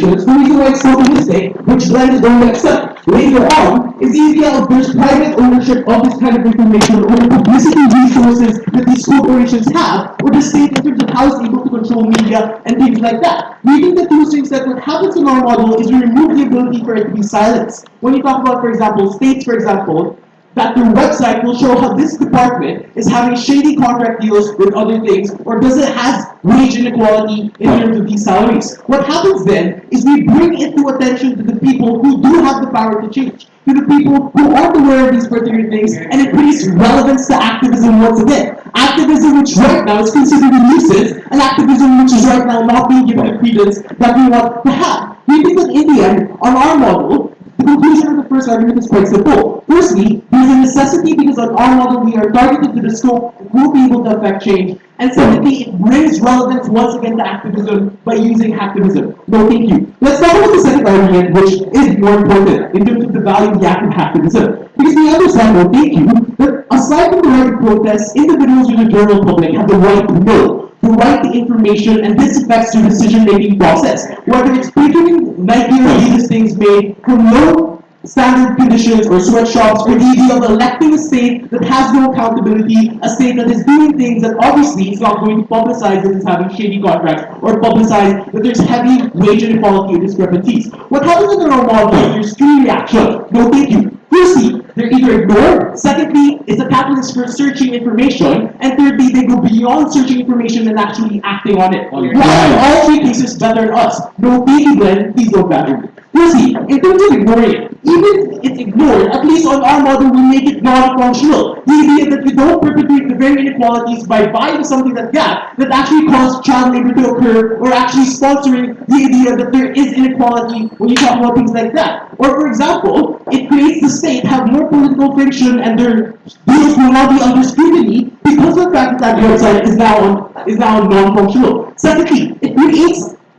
corporations, the reason why it's so mistake, which Glenn is going to accept later on, is the idea of there's private ownership of this kind of information or the publicity resources that these corporations have, or the state in terms of how it's able to control media and things like that. We think that those things that what happens in our model is we remove the ability for it to be silenced. When you talk about, for example, states, for example, that their website will show how this department is having shady contract deals with other things, or does it has wage inequality in terms of these salaries. What happens then is we bring it to attention to the people who do have the power to change, to the people who aren't aware of these particular things, and it brings relevance to activism once again. Activism which right now is considered a nuisance, and activism which is right now not being given the credence that we want to have. We think that in the end, on our model, the conclusion of the first argument is quite simple. Firstly, there is a necessity because on our model we are targeted to the scope and will be able to affect change. And secondly, it brings relevance once again to activism by using hacktivism. No, thank you. Let's talk about the second argument, which is more important in terms of the value of the act of hacktivism. Because we understand, no, thank you, that aside from the right to protest, individuals in the general public have the right to know, the right to information, and this affects your decision-making process. Whether it's picking Nike or Adidas things made from low standard conditions or sweatshops, or the idea of electing a state that has no accountability, a state that is doing things that obviously is not going to publicize that it's having shady contracts, or publicize that there's heavy wage inequality or discrepancies. What happens in the normal model is there's three reactions. No, thank you. Firstly, they're either ignored. Secondly, it's a catalyst for searching information. And thirdly, they go beyond searching information and actually acting on it. Why in all three cases better than us? No, thank you, Glenn. Please don't batter me. Firstly, in terms of ignoring it, even if it's ignored, at least on our model, we make it non-functional. The idea that we don't perpetuate the very inequalities by buying something that actually causes child labor to occur, or actually sponsoring the idea that there is inequality when you talk about things like that. Or for example, it creates the state have more political friction and their deals will not be under scrutiny because of the fact that that website is now non-functional. Secondly,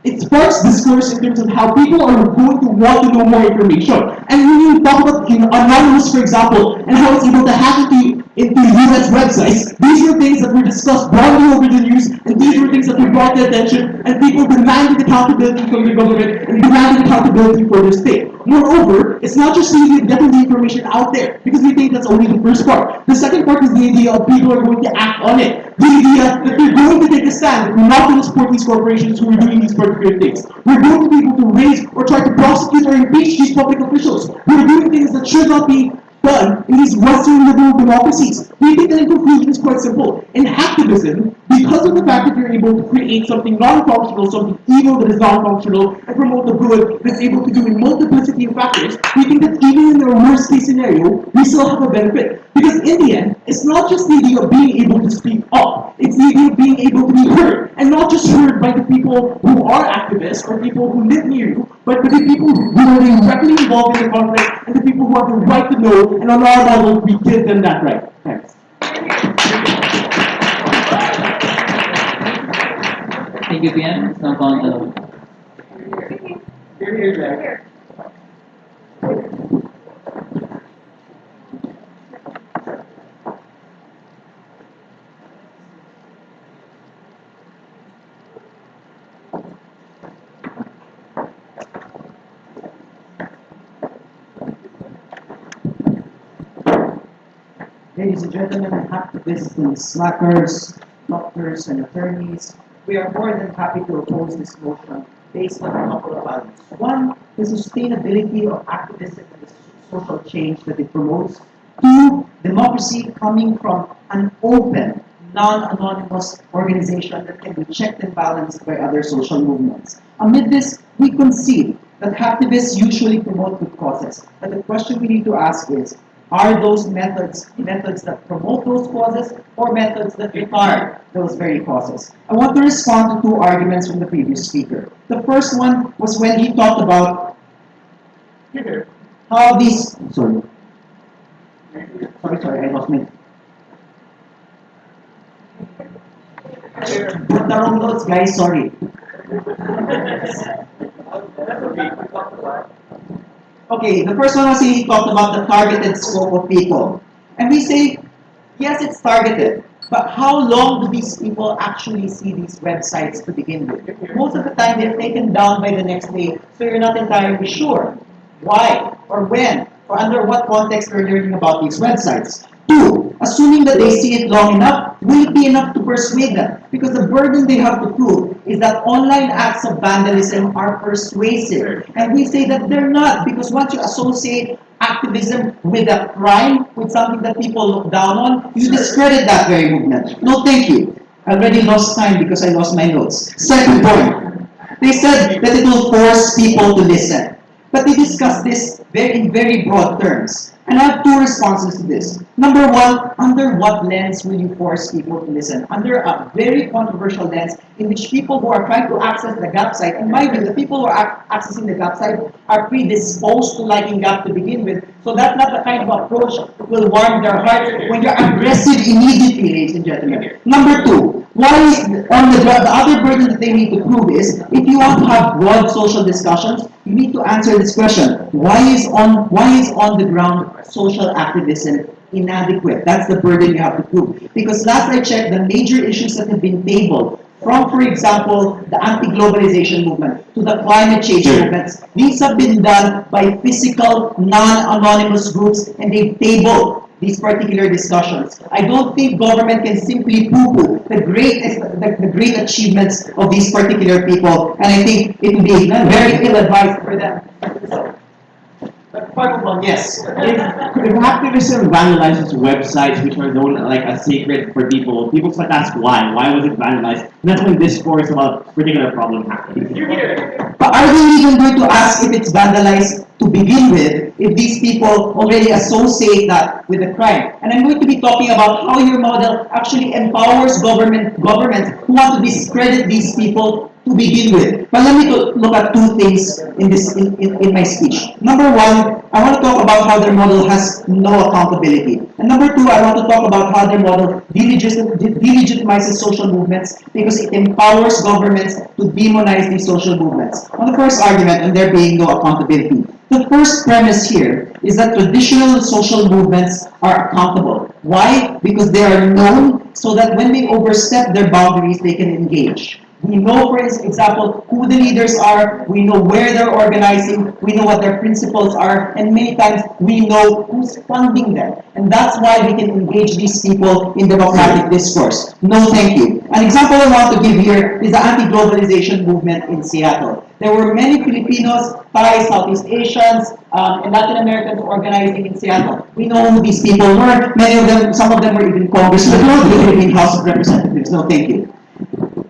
it sparks discourse in terms of how people are going to want to know more information. And when you talk about Anonymous, for example, and how it's able to hack into US websites, these were things that were discussed broadly over the news, and these were things that were brought to attention, and people demanded accountability from the government and demanded accountability for their state. Moreover, it's not just getting the information out there, because we think that's only the first part. The second part is the idea of people are going to act on it. The idea that they're going to take a stand, that we're not going to support these corporations who are doing these particular things. We're going to be able to raise or try to prosecute or impeach these public officials who are doing things that should not be done in these Western liberal democracies. We think that in conclusion is quite simple. In hacktivism, because of the fact that you're able to create something non-functional, something evil that is non-functional, and promote the good that's able to do a multiplicity of factors, we think that even in the worst case scenario, we still have a benefit. Because in the end, it's not just the idea of being able to speak up, it's the idea of being able to be heard, and not just heard by the people who are activists or people who live near you, but by the people who are directly involved in the conflict and the people who have the right to know, and on our model, we give them that right. Thanks. Thank you, Pian. It's now called Here. Ladies and gentlemen, activists and slackers, doctors and attorneys, we are more than happy to oppose this motion based on a couple of values. One, the sustainability of activism and the social change that it promotes. Two, democracy coming from an open, non-anonymous organization that can be checked and balanced by other social movements. Amid this, we concede that activists usually promote good causes. But the question we need to ask is, are those methods that promote those causes or methods that retard those very causes? I want to respond to two arguments from the previous speaker. The first one was when he talked about how these... Sorry, I lost my... Put the wrong notes, guys, sorry. Okay, the first one was he talked about the targeted scope of people. And we say, yes, it's targeted. But how long do these people actually see these websites to begin with? Most of the time, they're taken down by the next day, so you're not entirely sure why or when or under what context they're learning about these websites. Two, assuming that they see it long enough, will it be enough to persuade them? Because the burden they have to prove is that online acts of vandalism are persuasive. And we say that they're not, because once you associate activism with a crime, with something that people look down on, you discredit that very movement. No, thank you. I already lost time because I lost my notes. Second point, they said that it will force people to listen. But they discussed this in very broad terms. And I have two responses to this. Number one, under what lens will you force people to listen? Under a very controversial lens in which people who are trying to access the GAP site, and mind you, the people who are accessing the GAP site are predisposed to liking GAP to begin with. So that's not the kind of approach that will warm their hearts when you're aggressive immediately, ladies and gentlemen. Number two, why is on the other burden that they need to prove is if you want to have broad social discussions, you need to answer this question: why is on the ground social activism inadequate? That's the burden you have to prove. Because last I checked, the major issues that have been tabled, from, for example, the anti-globalization movement to the climate change movements, these have been done by physical, non-anonymous groups, and they've tabled these particular discussions. I don't think government can simply poo-poo the great achievements of these particular people, and I think it would be very ill-advised for them. Yes. If activism vandalizes websites which are known like as sacred for people, people start to ask why. Why was it vandalized? And that's when discourse about a particular problem happens. But are they even going to ask if it's vandalized to begin with if these people already associate that with a crime? And I'm going to be talking about how your model actually empowers governments who want to discredit these people to begin with. But let me look at two things in my speech. Number one, I want to talk about how their model has no accountability. And number two, I want to talk about how their model delegitimizes social movements because it empowers governments to demonize these social movements. On the first argument, and there being no accountability, the first premise here is that traditional social movements are accountable. Why? Because they are known so that when they overstep their boundaries, they can engage. We know, for example, who the leaders are, we know where they're organizing, we know what their principles are, and many times we know who's funding them. And that's why we can engage these people in democratic discourse. No, thank you. An example I want to give here is the anti-globalization movement in Seattle. There were many Filipinos, Thai, Southeast Asians, and Latin Americans organizing in Seattle. We know who these people were. Many of them, some of them were even congressmen in the Philippine House of Representatives. No, thank you.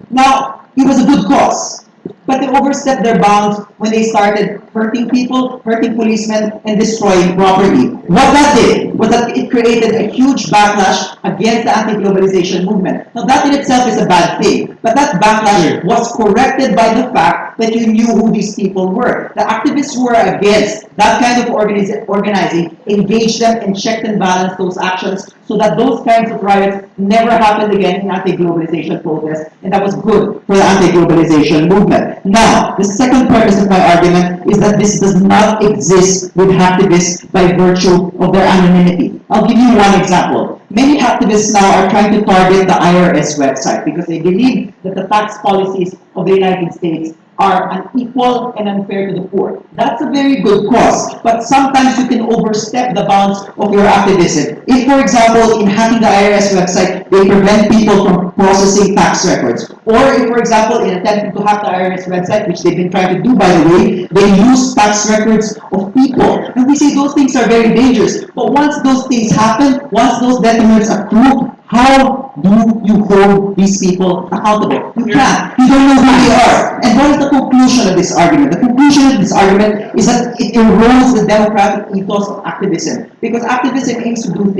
Now, it was a good cause, but they overstepped their bounds when they started hurting people, hurting policemen, and destroying property. What that did was that it created a huge backlash against the anti-globalization movement. Now, that in itself is a bad thing, but that backlash was corrected by the fact that you knew who these people were. The activists who were against that kind of organizing engaged them and checked and balanced those actions so that those kinds of riots never happened again in anti-globalization protests, and that was good for the anti-globalization movement. Now, the second premise of my argument is that this does not exist with activists by virtue of their anonymity. I'll give you one example. Many activists now are trying to target the IRS website because they believe that the tax policies of the United States are unequal and unfair to the poor. That's a very good cause, but sometimes you can overstep the bounds of your activism. If, for example, in hacking the IRS website, they prevent people from processing tax records, or if, for example, in attempting to hack the IRS website, which they've been trying to do, by the way, they use tax records of people. And we say those things are very dangerous. But once those things happen, once those detriments accrue, how do you hold these people accountable? You can't. You don't know who they are. And what is the conclusion of this argument? The conclusion of this argument is that it erodes the democratic ethos of activism. Because activism aims to do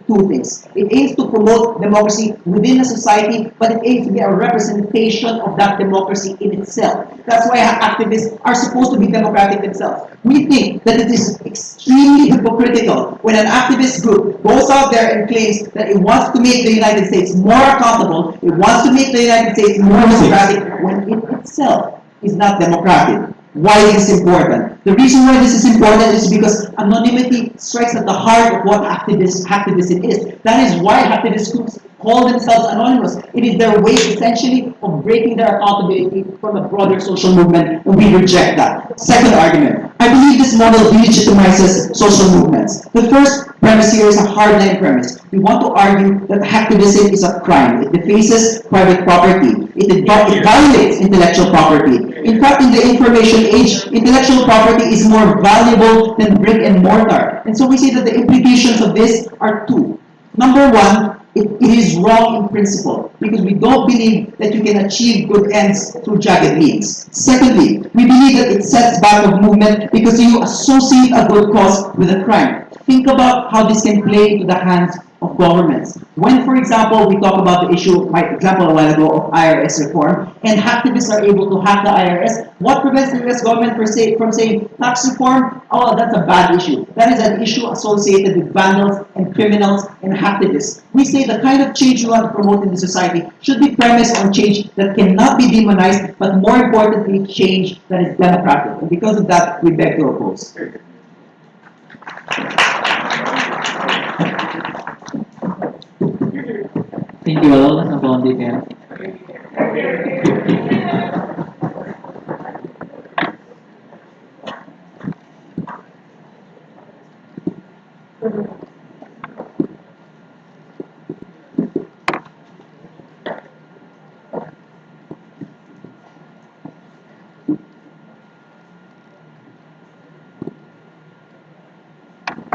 two things. It aims to promote democracy within a society, but it aims to be a representation of that democracy in itself. That's why activists are supposed to be democratic themselves. We think that it is extremely hypocritical when an activist group goes out there and claims that it wants to make the United States more accountable, it wants to make the United States more democratic, when it itself is not democratic. Why is this important? The reason why this is important is because anonymity strikes at the heart of what activism is. That is why activist groups call themselves anonymous. It is their way essentially of breaking their accountability from the broader social movement, and we reject that. Second argument, I believe this model delegitimizes social movements. The first premise here is a hardline premise. We want to argue that hacktivism is a crime. It defaces private property. It violates intellectual property. In fact, in the information age, intellectual property is more valuable than brick and mortar. And so we say that the implications of this are two. Number one, it is wrong in principle because we don't believe that you can achieve good ends through jagged means. Secondly, we believe that it sets back a movement because you associate a good cause with a crime. Think about how this can play into the hands of governments. When, for example, we talk about the issue, my example a while ago of IRS reform, and hacktivists are able to hack the IRS, what prevents the US government from saying tax reform? Oh, that's a bad issue. That is an issue associated with vandals and criminals and hacktivists. We say the kind of change we want to promote in the society should be premised on change that cannot be demonized, but more importantly, change that is democratic. And because of that, we beg to oppose. Thank you all. Nabawang Dipen.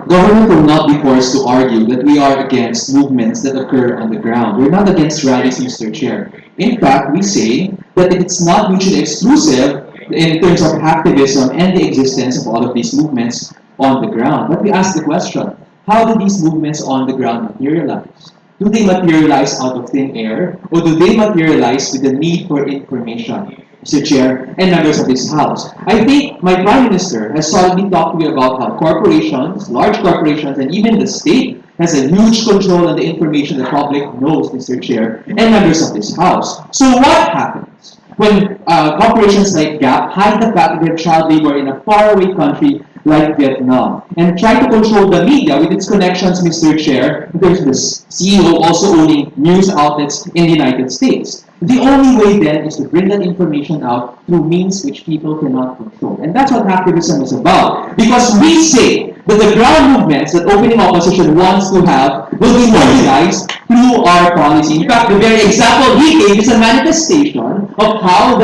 Government will not be forced to argue that we are against movements that occur on the ground. We're not against rallies, Mr. Chair. In fact, we say that it's not mutually exclusive in terms of activism and the existence of all of these movements on the ground. But we ask the question, how do these movements on the ground materialize? Do they materialize out of thin air, or do they materialize with the need for information? Mr. Chair, and members of this House. I think my Prime Minister has solidly talked to you about how corporations, large corporations, and even the state has a huge control on the information the public knows, Mr. Chair, and members of this House. So what happens when corporations like Gap hide the fact that their child labor in a faraway country like Vietnam and try to control the media with its connections, Mr. Chair? There's this CEO also owning news outlets in the United States. The only way then is to bring that information out through means which people cannot control. And that's what activism is about. Because we say that the ground movements that opening opposition wants to have will be mobilized through our policy. In fact, the very example he gave is a manifestation of how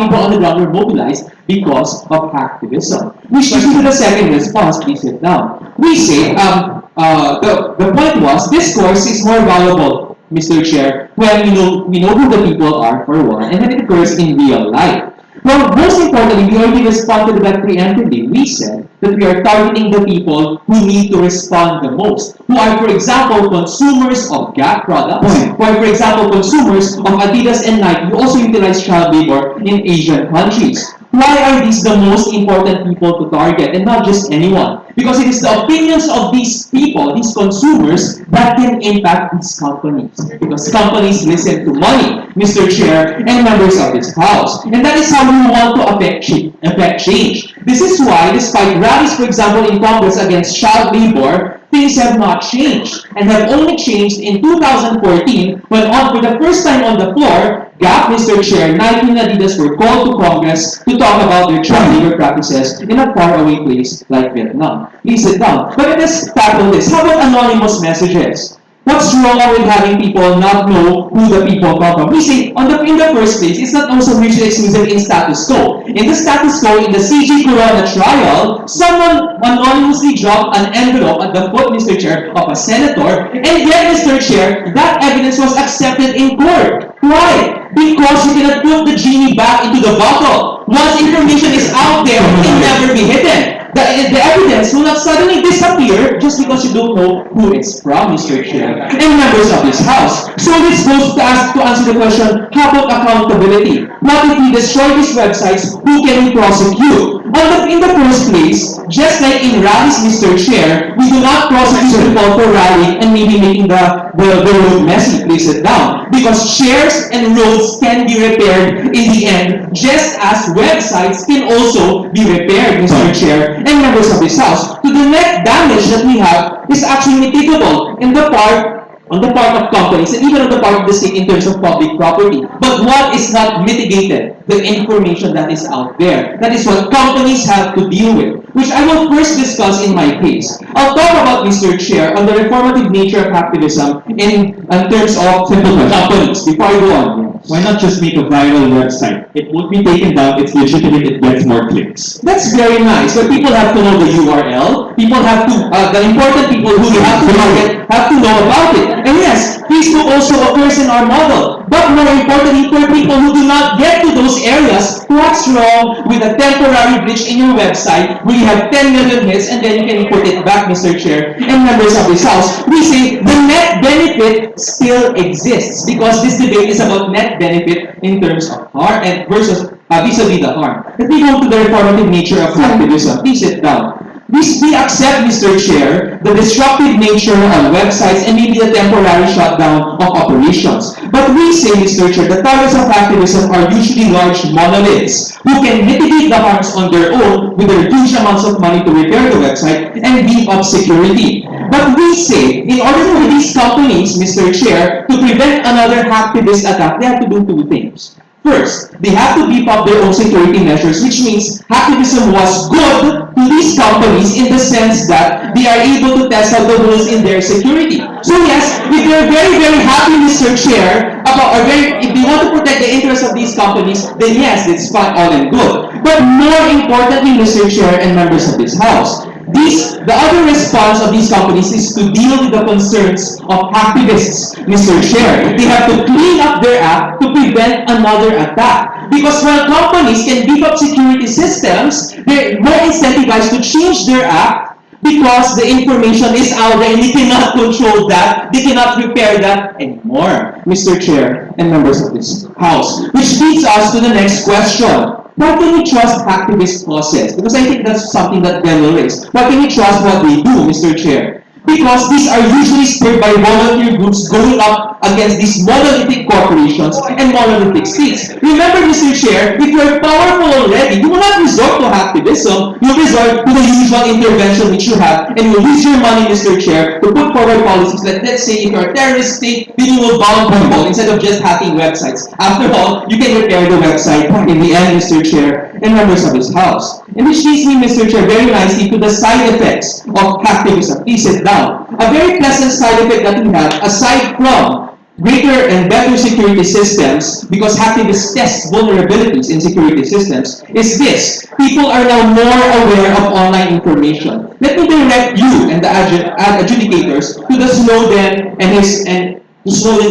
people on the ground were mobilized because of activism. Which leads to the second response. Please sit down. We say the point was discourse is more valuable, Mr. Chair, when we know who the people are for one, and then it occurs in real life. Well, most importantly, we already responded to that preemptively. We said that we are targeting the people who need to respond the most, who are, for example, consumers of Gap products, who are, for example, consumers of Adidas and Nike, who also utilize child labor in Asian countries. Why are these the most important people to target and not just anyone? Because it is the opinions of these people, these consumers, that can impact these companies. Because companies listen to money, Mr. Chair, and members of this House. And that is how we want to affect change. This is why, despite rallies, for example, in Congress against child labor, things have not changed and have only changed in 2014 when for the first time on the floor, Gap, Mr. Chair, Nike and Adidas were called to Congress to talk about their child labor practices in a faraway place like Vietnam. Please sit down. But let us tackle this. How about anonymous messages? What's wrong with having people not know who the people come from? We say, in the first place, it's not also mutually exclusive in status quo. In the status quo, in the CG Corona trial, someone anonymously dropped an envelope at the foot, Mr. Chair, of a senator, and yet, Mr. Chair, that evidence was accepted in court. Why? Because you cannot put the genie back into the bottle. Once information is out there, it can never be hidden. The evidence will not suddenly disappear just because you don't know who it's from, Mr. Chair, and members of this House. So this goes to answer the question, how about accountability? What if we destroy these websites, who can we prosecute? In the first place, just like in rallies, Mr. Chair, we do not prosecute people for rallying and maybe making the road messy. Please sit down. Because chairs and roads can be repaired in the end, just as websites can also be repaired, Mr. Chair, and members of this House. So the net damage that we have is actually mitigable in the part on the part of companies and even on the part of the state in terms of public property. But what is not mitigated? The information that is out there. That is what companies have to deal with, which I will first discuss in my case. I'll talk about, Mr. Chair, on the reformative nature of activism in terms of simple companies. Before I go on, Why not just make a viral website? It won't be taken down, it's legitimate, it gets more clicks. that's very nice, but people have to know the URL. People have to, the important people who you have to target have to know about it. And yes, Facebook also occurs in our model. But more importantly, for people who do not get to those areas, what's wrong with a temporary glitch in your website where you have 10 million hits and then you can put it back, Mr. Chair, and members of this House? We say the net benefit still exists because this debate is about net benefit in terms of harm and versus vis-a-vis the harm. Let me go to the reformative nature of activism. Please sit down. We accept, Mr. Chair, the disruptive nature of websites and maybe the temporary shutdown of operations. But we say, Mr. Chair, the targets of activism are usually large monoliths who can mitigate the harms on their own with their huge amounts of money to repair the website and beef up security. But we say, in order for these companies, Mr. Chair, to prevent another hacktivist attack, they have to do two things. First, they have to beef up their own security measures, which means hacktivism was good to these companies in the sense that they are able to test out the rules in their security. So yes, if they're very, very happy, Mr. Chair, about, or very, if they want to protect the interests of these companies, then yes, it's fine, all and good. But more importantly, Mr. Chair and members of this House, the other response of these companies is to deal with the concerns of activists, Mr. Chair. They have to clean up their app to prevent another attack. Because while companies can beef up security systems, they're more incentivized to change their app because the information is out there and they cannot control that, they cannot repair that anymore, Mr. Chair and members of this House. Which leads us to the next question. Why can we trust activist causes? Because I think that's something that Ben will raise. Why can we trust what they do, Mr. Chair? Because these are usually spurred by volunteer groups going up against these monolithic corporations and monolithic states. Remember, Mr. Chair, if you're powerful already, you will not resort to activism. You'll resort to the usual intervention which you have, and you'll use your money, Mr. Chair, to put forward policies like, let's say, if you're a terrorist state, then you will bomb people instead of just hacking websites. After all, you can repair the website in the end, Mr. Chair, and members of this House. And which leads me, Mr. Chair, very nicely to the side effects of activism. Please sit down. A very pleasant side effect that we have, aside from greater and better security systems, because hacktivists test vulnerabilities in security systems, is this. People are now more aware of online information. Let me direct you and the adjudicators to the Snowden and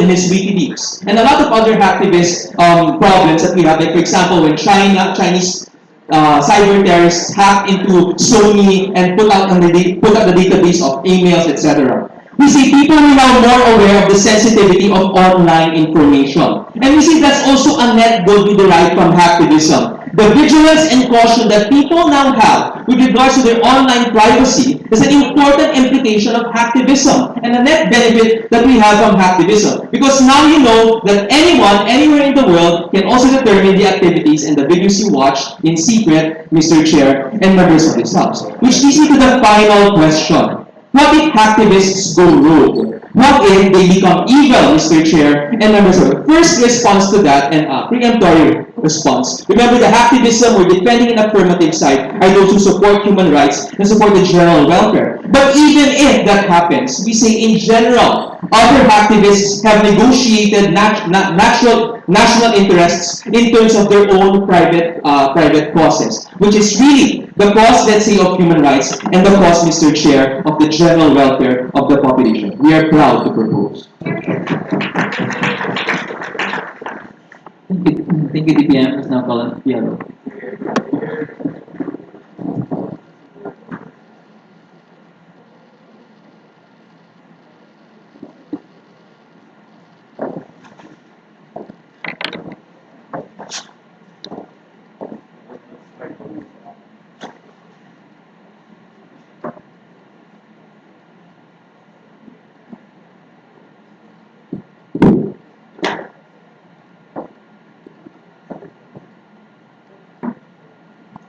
his WikiLeaks, and a lot of other hacktivist problems that we have. Like, for example, when Chinese cyber terrorists hacked into Sony and put out the database of emails, etc. We see people are now more aware of the sensitivity of online information. And we see that's also a net good we derive from hacktivism. The vigilance and caution that people now have with regards to their online privacy is an important implication of hacktivism and a net benefit that we have from hacktivism. Because now you know that anyone, anywhere in the world, can also determine the activities and the videos you watch in secret, Mr. Chair, and members of this House. Which leads me to the final question. What if hacktivists go rogue? What if they become evil, Mr. Chair, and members of the first response to that, and preemptory response. Remember, the hacktivism we're defending an affirmative side are those who support human rights and support the general welfare. But even if that happens, we say in general, other hacktivists have negotiated national interests in terms of their own private causes, which is really the cause, let's say, of human rights and the cause, Mr. Chair, of the general welfare of the population. We are proud to propose. Thank you, DPM. Let's now call on Piero.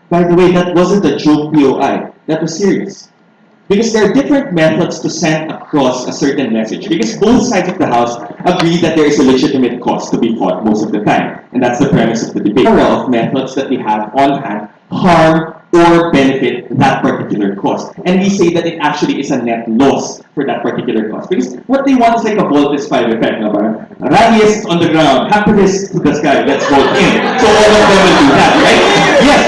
By the way, that wasn't a joke POI. That was serious. Because there are different methods to send across a certain message. Because both sides of the House agree that there is a legitimate cause to be fought most of the time. And that's the premise of the debate. Several of methods that we have on hand harm or benefit that particular cause. And we say that it actually is a net loss for that particular cause. Because what they want is like a voltage 5 effect. No? Rallies on the ground, happiness to the sky, let's vote in. So all of them will do that, right? Yes,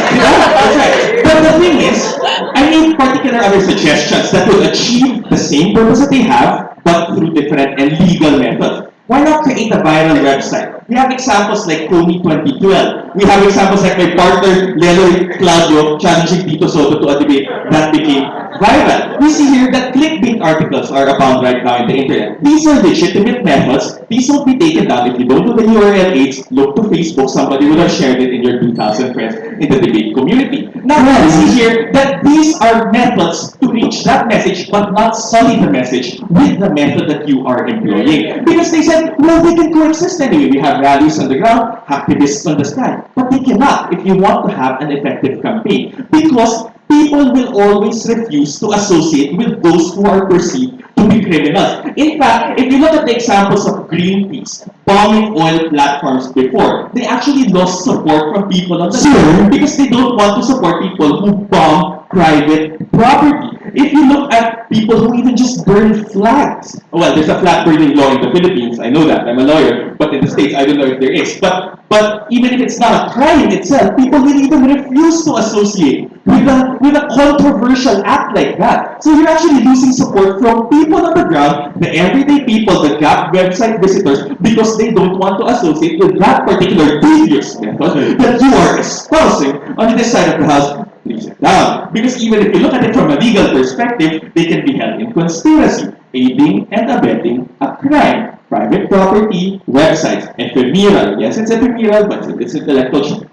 that's right. But the thing is, I made particular other suggestions that will achieve the same purpose that they have, but through different and legal methods. Why not create a viral website? We have examples like Coney 2012. We have examples like my partner, Lelo Claudio, challenging Tito Soto to a debate that became viral. We see here that clickbait articles are abound right now in the internet. These are legitimate methods. These won't be taken down. If you don't know the URL aids, look to Facebook. Somebody would have shared it in your 2,000 friends in the debate community. Now, we see here that these are methods to reach that message, but not sully the message with the method that you are employing. Because they said, well, they can coexist anyway. We have rallies on the ground, activists on the sky. But they cannot if you want to have an effective campaign. Because people will always refuse to associate with those who are perceived to be criminals. In fact, if you look at the examples of Greenpeace bombing oil platforms before, they actually lost support from people on the ground because they don't want to support people who bomb private property. If you look at people who even just burn flags, well, there's a flag burning law in the Philippines. I know that. I'm a lawyer, but in the States, I don't know if there is. But even if it's not a crime itself, people will even refuse to associate with a controversial act like that. So you're actually losing support from people on the ground, the everyday people, the GAP website visitors, because they don't want to associate with that particular devious method that you are espousing on this side of the house. Please sit down. Because even if you look at it from a legal perspective, they can be held in conspiracy, aiding and abetting a crime. Private property, websites, ephemeral. Yes, it's ephemeral, but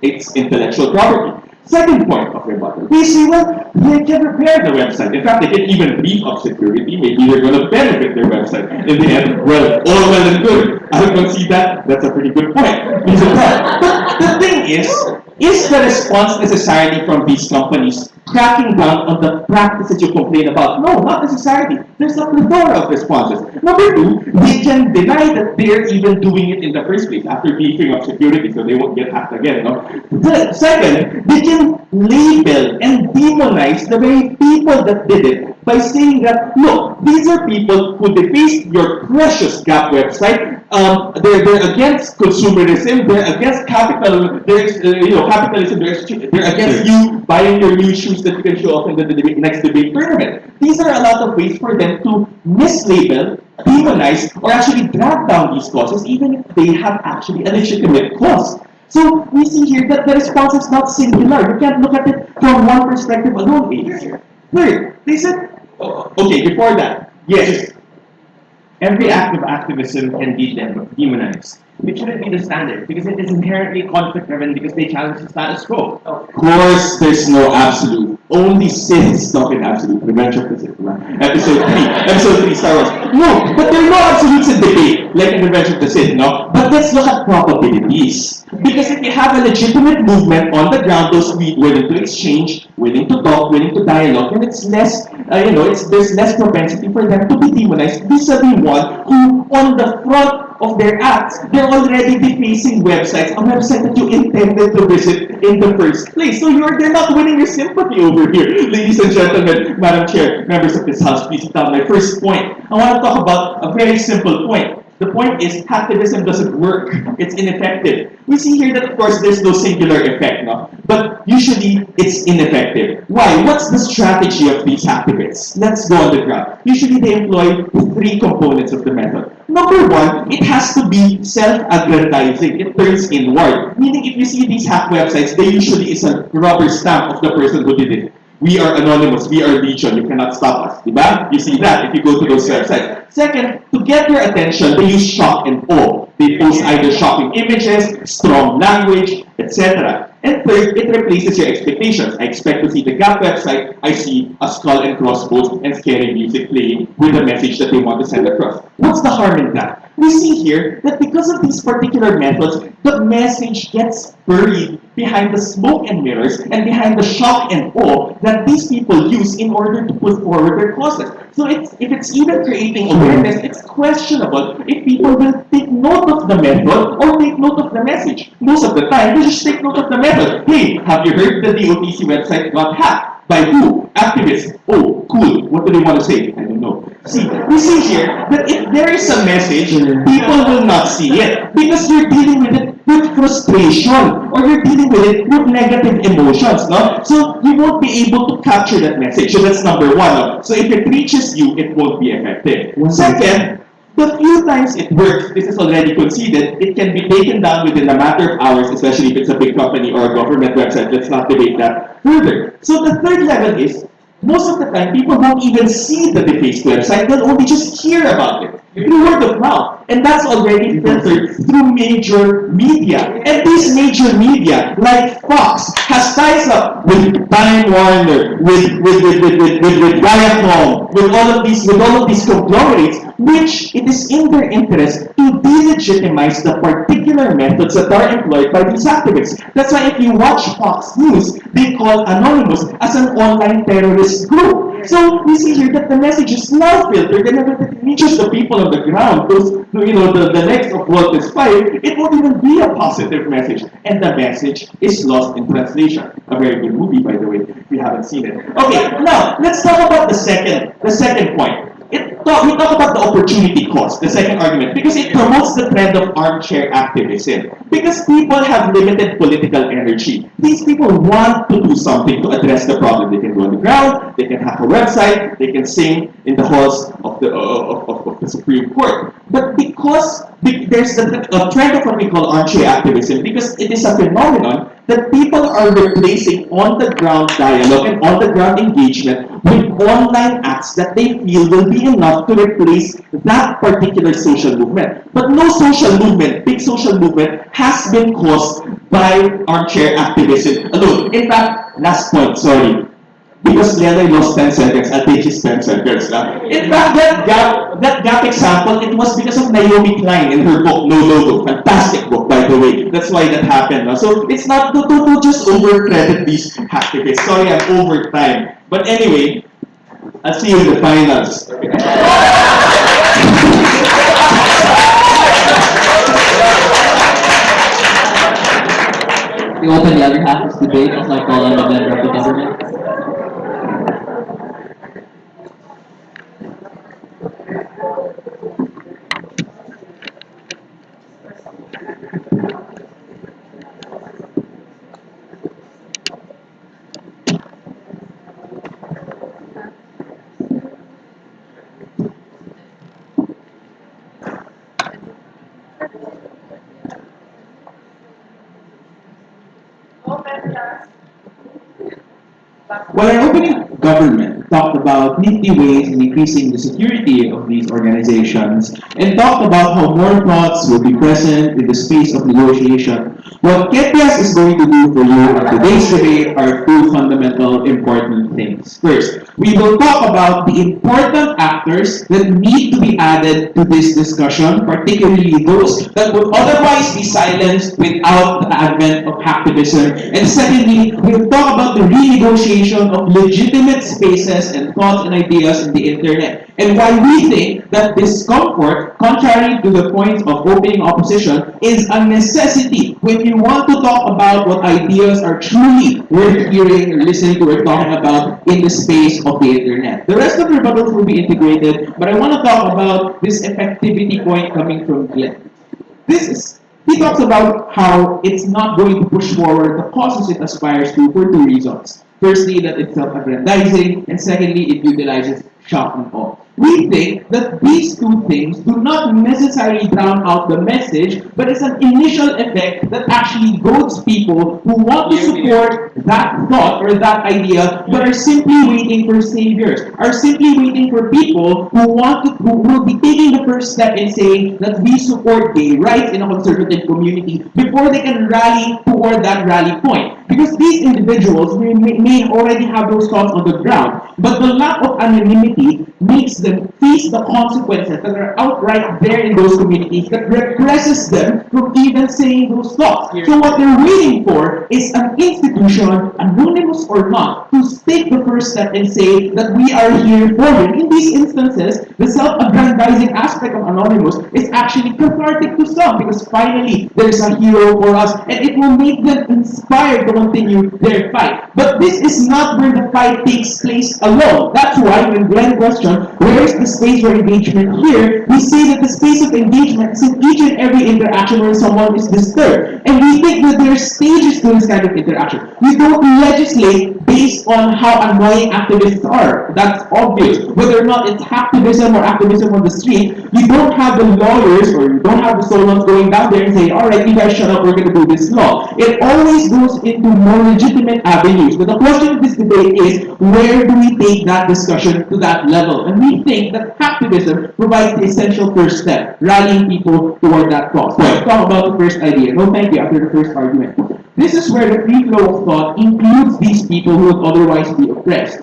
it's intellectual property. Second point of rebuttal. They say, well, they can repair the website. In fact, they can even beef up security. Maybe they're going to benefit their website. In the end, well, all well and good. I don't see that. That's a pretty good point. But the thing is the response necessarily from these companies cracking down on the practices you complain about? No, not necessarily. There's a plethora of responses. Number two, they can deny that they're even doing it in the first place after beefing up security so they won't get hacked again. No? Second, they can label and demonize the very people that did it by saying that, look, these are people who defaced your precious GAP website. They're against consumerism. They're against capital. Capitalism. They're against you buying your new shoes that you can show off in the next debate tournament. These are a lot of ways for them to mislabel, demonize, or actually drag down these causes, even if they have actually a legitimate cause. So we see here that the response is not singular. You can't look at it from one perspective alone. Third, they said, okay, before that, yes, every act of activism can be demonized. It shouldn't be the standard because it is inherently conflict-driven because they challenge the status quo. Of course, there's no absolute. Only Sith talk in absolute. Revenge of the Sith. Episode 3, Star Wars. No, but there are no absolutes in debate, like in Revenge of the Sith, no? But let's look at probabilities. Because if you have a legitimate movement on the ground, those willing to exchange, willing to talk, willing to dialogue, and it's less, there's less propensity for them to be demonized vis-a-vis one who, on the front of their acts, they're already defacing websites, a website that you intended to visit in the first place. So they're not winning your sympathy over here. Ladies and gentlemen, Madam Chair, members of this House, please down my first point. I want to talk about a very simple point. The point is, activism doesn't work. It's ineffective. We see here that, of course, there's no singular effect, no? But usually, it's ineffective. Why? What's the strategy of these activists? Let's go on the graph. Usually, they employ three components of the method. Number one, it has to be self-aggrandizing. It turns inward. Meaning, if you see these hack websites, they usually is a rubber stamp of the person who did it. We are anonymous. We are legion. You cannot stop us. Diba? You see that if you go to those websites. Second, to get your attention, they use shock and awe. They post either shocking images, strong language, etc. And third, it replaces your expectations. I expect to see the GAP website. I see a skull and crossbones and scary music playing with the message that they want to send across. What's the harm in that? we see here that because of these particular methods, the message gets buried behind the smoke and mirrors and behind the shock and awe that these people use in order to put forward their causes. So if it's even creating awareness, it's questionable if people will take note of the method or take note of the message. Most of the time, they just take note of the method. Hey, have you heard the DOTC website got hacked? By who? Activists. Oh, cool. What do they want to say? I don't know. See, we see here that if there is a message, people will not see it because you're dealing with it with frustration or you're dealing with it with negative emotions, no? So you won't be able to capture that message. So that's number one. No? So if it reaches you, it won't be effective. Second, the few times it works, this is already conceded, it can be taken down within a matter of hours, especially if it's a big company or a government website. Let's not debate that further. So the third level is, most of the time, people won't even see the defaced website, they'll only just hear about it through word of mouth. And that's already filtered through major media. And these major media, like Fox, has ties up with Time Warner, with Viacom, with all of these conglomerates, which it is in their interest to delegitimize the particular methods that are employed by these activists. That's why if you watch Fox News, they call Anonymous as an online terrorist group. So we see here that the message is now filtered, and if it reaches the people on the ground, those the next of World is 5, it won't even be a positive message, and the message is lost in translation. A very good movie, by the way, if you haven't seen it. Okay, now let's talk about the second point. We talk about the opportunity cost, the second argument, because it promotes the trend of armchair activism. Because people have limited political energy. These people want to do something to address the problem. They can go on the ground, they can have a website, they can sing in the halls of the Supreme Court. But because there's a trend of what we call armchair activism, because it is a phenomenon that people are replacing on-the-ground dialogue and on-the-ground engagement with online acts that they feel will be enough to replace that particular social movement. But no social movement, big social movement, has been caused by armchair activism alone. In fact, last point, sorry. Because Leonard lost 10 seconds, I'll take his 10 seconds. In fact, that gap example, it was because of Naomi Klein in her book, No Logo. Fantastic book, by the way. That's why that happened. So it's not, don't just over-credit these activists. Sorry, I'm over time. But anyway, I'll see you in the finals. We open the other half of this debate as I call on the member of the government. While our opening government talked about nifty ways in increasing the security of these organizations and talked about how more thoughts will be present in the space of negotiation, what Ketias is going to do for you in today's debate are two fundamental important things. First, we will talk about the important actors that need to be added to this discussion, particularly those that would otherwise be silenced without the advent of hacktivism. And secondly, we'll talk about the renegotiation of legitimate spaces and thoughts and ideas in the internet, and why we think that discomfort, contrary to the point of opening opposition, is a necessity when you want to talk about what ideas are truly worth hearing or listening to or talking about in the space of the internet. The rest of the rebuttals will be integrated, but I want to talk about this effectivity point coming from Glenn. He talks about how it's not going to push forward the causes it aspires to for two reasons. Firstly, that it's self-aggrandizing, and secondly, it utilizes shock and awe. We think that these two things do not necessarily drown out the message, but it's an initial effect that actually goads people who want to support that thought or that idea, but are simply waiting for saviors, are simply waiting for people who will be taking the first step in saying that we support gay rights in a conservative community before they can rally toward that rally point. Because these individuals may already have those thoughts on the ground, but the lack of anonymity makes them face the consequences that are outright there in those communities that represses them from even saying those thoughts. So what they're waiting for is an institution, anonymous or not, to take the first step and say that we are here for you. In these instances, the self-aggrandizing aspect of anonymous is actually cathartic to some because finally there's a hero for us and it will make them inspired to continue their fight. But this is not where the fight takes place alone. That's why when Glenn questioned where is the space for engagement here, we say that the space of engagement is in each and every interaction where someone is disturbed. And we think that there are stages to this kind of interaction. We don't legislate based on how annoying activists are. That's obvious. Whether or not it's hacktivism or activism on the street, you don't have the lawyers or you don't have the solons going down there and saying, all right, you guys shut up, we're going to do this law. It always goes into more legitimate avenues. But the question of this debate is, where do we take that discussion to that level? And we think that hacktivism provides the essential first step, rallying people toward that cause. Let's talk about the first idea. No thank you after the first argument. This is where the free flow of thought includes these people who would otherwise be oppressed.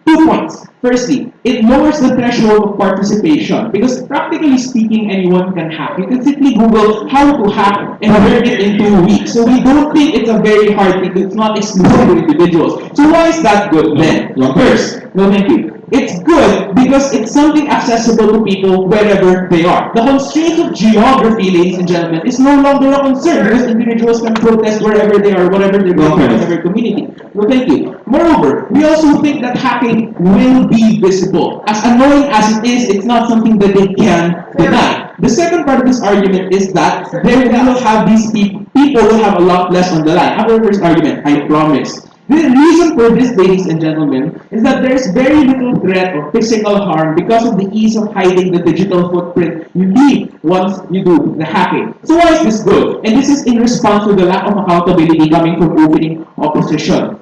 2 points. Firstly, it lowers the threshold of participation because practically speaking, anyone can hack. You can simply Google how to hack and learn it in 2 weeks. So we don't think it's a very hard thing. It's not exclusive to individuals. So why is that good then? First, no thank you. It's good because it's something accessible to people wherever they are. The constraint of geography, ladies and gentlemen, is no longer a concern because individuals can protest wherever they are, whatever they're doing in whatever community. No, thank you. Moreover, we also think that hacking will be visible. As annoying as it is, it's not something that they can deny. The second part of this argument is that they will have these people will have a lot less on the line. After the first argument, I promise. The reason for this, ladies and gentlemen, is that there's very little threat of physical harm because of the ease of hiding the digital footprint you leave once you do the hacking. So why is this good? And this is in response to the lack of accountability coming from opening opposition.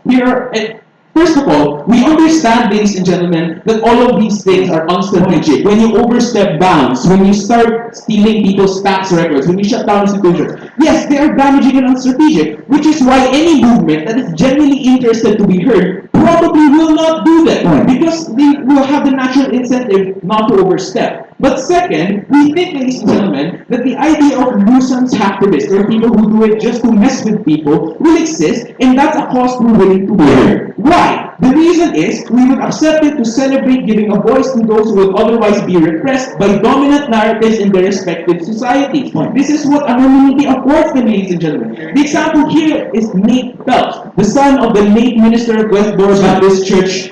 First of all, we understand, ladies and gentlemen, that all of these things are unstrategic. When you overstep bounds, when you start stealing people's tax records, when you shut down institutions, yes, they are damaging and unstrategic, which is why any movement that is genuinely interested to be heard probably will not do that because they will have the natural incentive not to overstep. But second, we think, ladies and gentlemen, that the idea of nuisance hacktivists or people who do it just to mess with people will exist, and that's a cost we're willing to bear. Why? The reason is we would accept it to celebrate giving a voice to those who would otherwise be repressed by dominant narratives in their respective societies. This is what anonymity affords them, ladies and gentlemen. The example here is Nate Phelps, the son of the late minister of Westboro Baptist Church.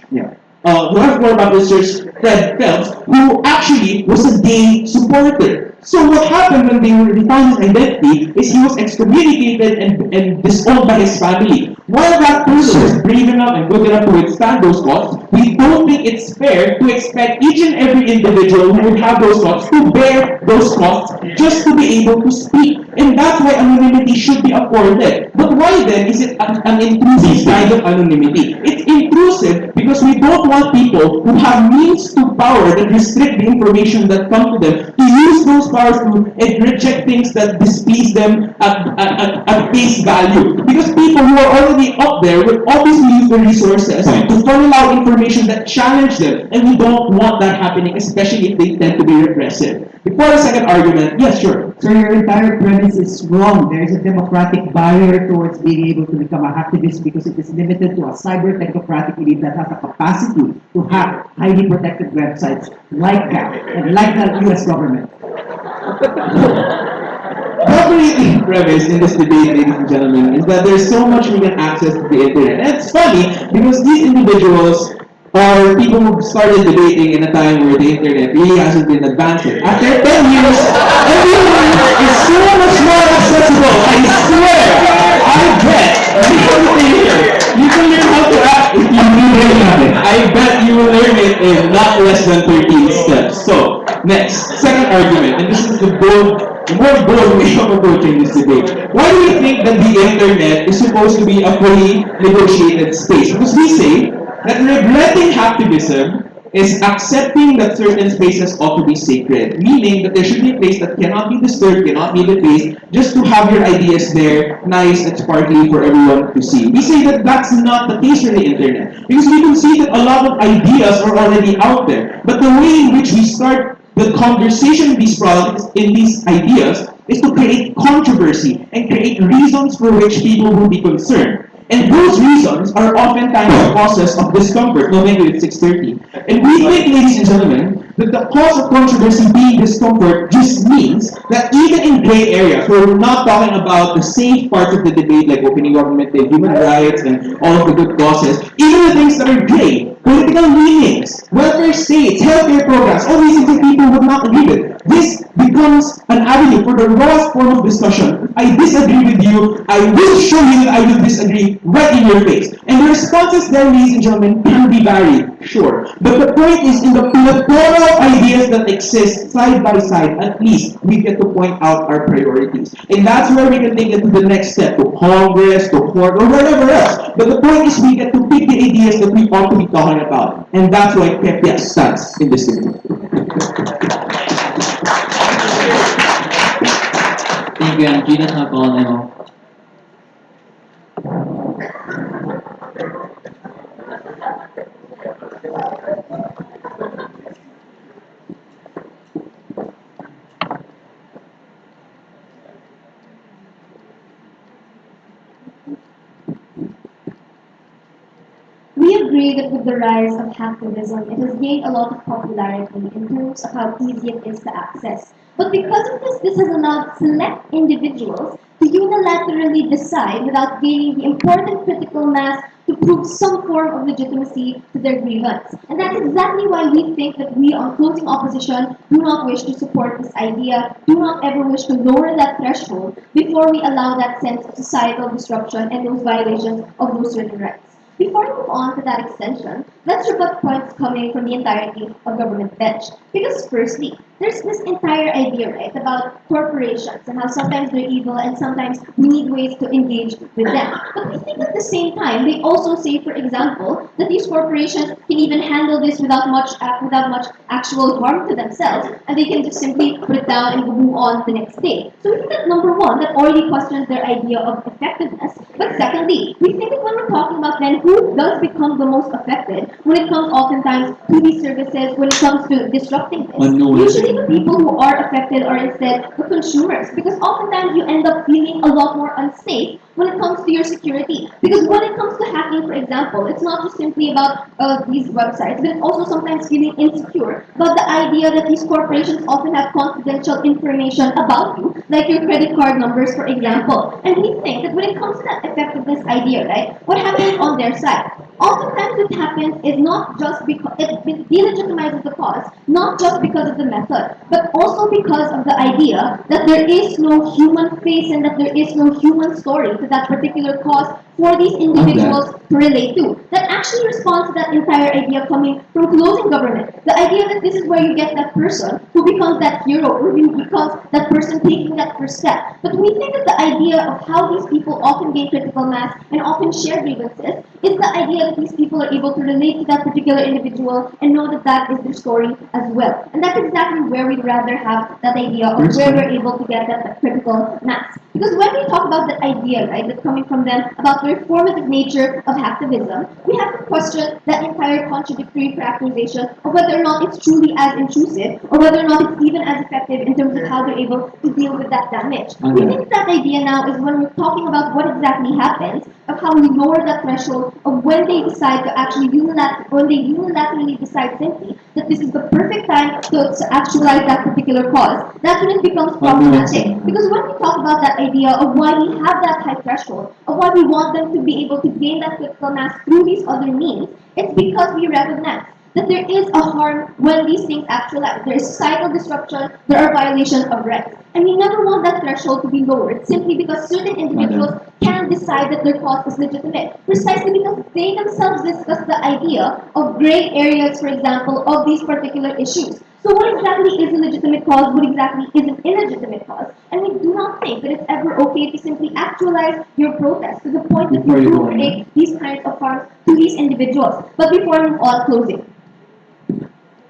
Westboro Baptist Church, Fred Phelps, who actually was a gay supporter. So what happened when they found his identity is he was excommunicated and disowned by his family. While that person is brave enough and good enough to withstand those thoughts, we don't think it's fair to expect each and every individual who would have those thoughts to bear those costs just to be able to speak. And that's why anonymity should be afforded. But why then is it an intrusive kind of anonymity? It's intrusive because we don't want people who have means to power that restrict the information that come to them to use those powers to reject things that displease them at face value. Because people who are already up there will obviously use the resources to funnel out information that challenge them. And we don't want that happening, especially if they tend to be repressive. Before the second argument, yes, sure. So your entire premise is wrong. There is a democratic barrier towards being able to become an activist because it is limited to a cyber technocratic elite that has the capacity to hack highly protected websites like that and like the US government. The premise in this debate, ladies and gentlemen, is that there's so much we can access to the internet. And it's funny because these individuals are people who started debating in a time where the internet really hasn't been advancing. After 10 years, everyone is so much more accessible. I swear, I bet. You can learn how to act if you really have it. I bet you will learn it in not less than 13 steps. So, next, second argument, and this is the more bold way of approaching this debate. Why do we think that the internet is supposed to be a fully negotiated space? Because we say that regretting hacktivism is accepting that certain spaces ought to be sacred, meaning that there should be a place that cannot be disturbed, cannot be defaced, just to have your ideas there, nice and sparkly for everyone to see. We say that that's not the case for the internet, because we can see that a lot of ideas are already out there, but the way in which we start the conversation in these products, in these ideas, is to create controversy and create reasons for which people will be concerned. And those reasons are oftentimes causes of discomfort. No, maybe it's 6:30. And we think, ladies and gentlemen, that the cause of controversy being discomfort just means that even in gray areas, where we're not talking about the safe parts of the debate, like opening government, the human rights, and all of the good causes, even the things that are gray, political leanings, welfare states, healthcare programs, all these things that people would not agree with. This becomes an avenue for the rawest form of discussion. I disagree with you. I will show you that I will disagree right in your face. And the responses there, ladies and gentlemen, can be varied, sure. But the point is, in the plethora of ideas that exist side by side, at least we get to point out our priorities. And that's where we can take it to the next step, to Congress, to court, or wherever else. But the point is, we get to pick the ideas that we ought to be talking about. And that's why PEPIA stands in this debate. Thank you, and Gina Tapon. We agree that with the rise of hacktivism, it has gained a lot of popularity in terms of how easy it is to access. But because of this, this has allowed select individuals to unilaterally decide without gaining the important critical mass to prove some form of legitimacy to their grievance. And that's exactly why we think that we on closing opposition do not wish to support this idea, do not ever wish to lower that threshold before we allow that sense of societal disruption and those violations of those certain rights. Before we move on to that extension, let's rebut points coming from the entirety of government bench. Because firstly, there's this entire idea, right, about corporations and how sometimes they're evil and sometimes we need ways to engage with them. But we think at the same time, they also say, for example, that these corporations can even handle this without much actual harm to themselves, and they can just simply put it down and move on the next day. So we think that number one, that already questions their idea of effectiveness. But secondly, we think that when we're talking about then who does become the most affected when it comes oftentimes to these services, when it comes to disrupting this, usually the people who are affected are instead the consumers, because oftentimes you end up feeling a lot more unsafe when it comes to your security. Because when it comes to hacking, for example, it's not just simply about these websites, but it's also sometimes feeling insecure about the idea that these corporations often have confidential information about you, like your credit card numbers, for example. And we think that when it comes to that effectiveness idea, right, what happens on their side? Oftentimes what happens is not just because it delegitimizes the cause, not just because of the method, but also because of the idea that there is no human face and that there is no human story to that particular cause for these individuals to relate to. That actually responds to that entire idea coming from closing government. The idea that this is where you get that person who becomes that hero, or who becomes that person taking that first step. But we think that the idea of how these people often gain critical mass and often share grievances is the idea that these people are able to relate to that particular individual and know that that is their story as well. And that's exactly where we'd rather have that idea of where we're able to get that critical mass. Because when we talk about the idea, right, that's coming from them about the reformative nature of hacktivism, we have to question that entire contradictory characterization of whether or not it's truly as intrusive or whether or not it's even as effective in terms of how they're able to deal with that damage. We think that idea now is when we're talking about what exactly happens, of how we lower that threshold of when they decide to actually unilaterally decide simply that this is the perfect time to actualize that particular cause. That's when it becomes problematic. Because when we talk about that idea of why we have that high threshold, of why we want them to be able to gain that critical mass through these other means, it's because we recognize that there is a harm when these things actualize. There is societal disruption, there are violations of rights. And we never want that threshold to be lowered simply because certain individuals can decide that their cause is legitimate. Precisely because they themselves discuss the idea of gray areas, for example, of these particular issues. So what exactly is a legitimate cause? What exactly is an illegitimate cause? And we do not think that it's ever okay to simply actualize your protest to the point that you do create these kinds of harms to these individuals. But before we move on, closing.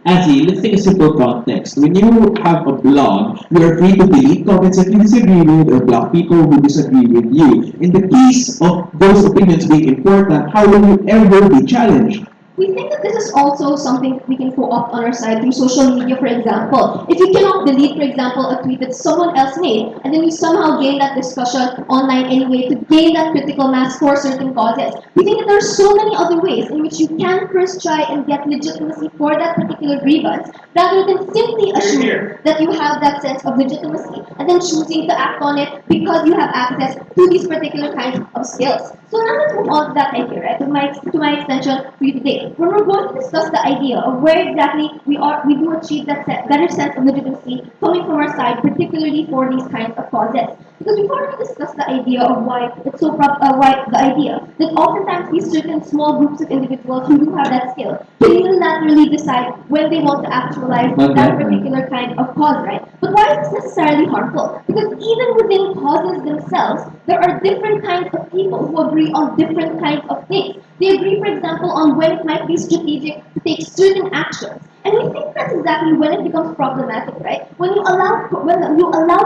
Azzy, let's take a simple context. When you have a blog, you are free to delete comments that you disagree with or block people who disagree with you. In the case of those opinions being important, how will you ever be challenged? We think that this is also something we can co-opt on our side through social media, for example. If you cannot delete, for example, a tweet that someone else made, and then you somehow gain that discussion online anyway to gain that critical mass for certain causes, we think that there are so many other ways in which you can first try and get legitimacy for that particular grievance, rather than simply assume that you have that sense of legitimacy and then choosing to act on it because you have access to these particular kinds of skills. So now let's move on to that idea, right? To my extension for you today, where we're going to discuss the idea of where exactly we do achieve that better sense of legitimacy coming from our side, particularly for these kinds of causes. Because before we discuss the idea of why the idea that oftentimes these certain small groups of individuals who do have that skill can unilaterally decide when they want to actualize that particular kind of cause, right? But why is this necessarily harmful? Because even within causes themselves, there are different kinds of people who agree on different kinds of things. They agree, for example, on when it might be strategic to take certain actions. And we think that's exactly when it becomes problematic, right? When you allow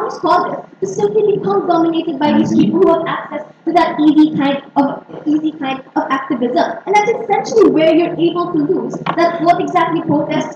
these causes to simply become dominated by these people who have access to that easy kind of activism. And that's essentially where you're able to lose that what exactly protests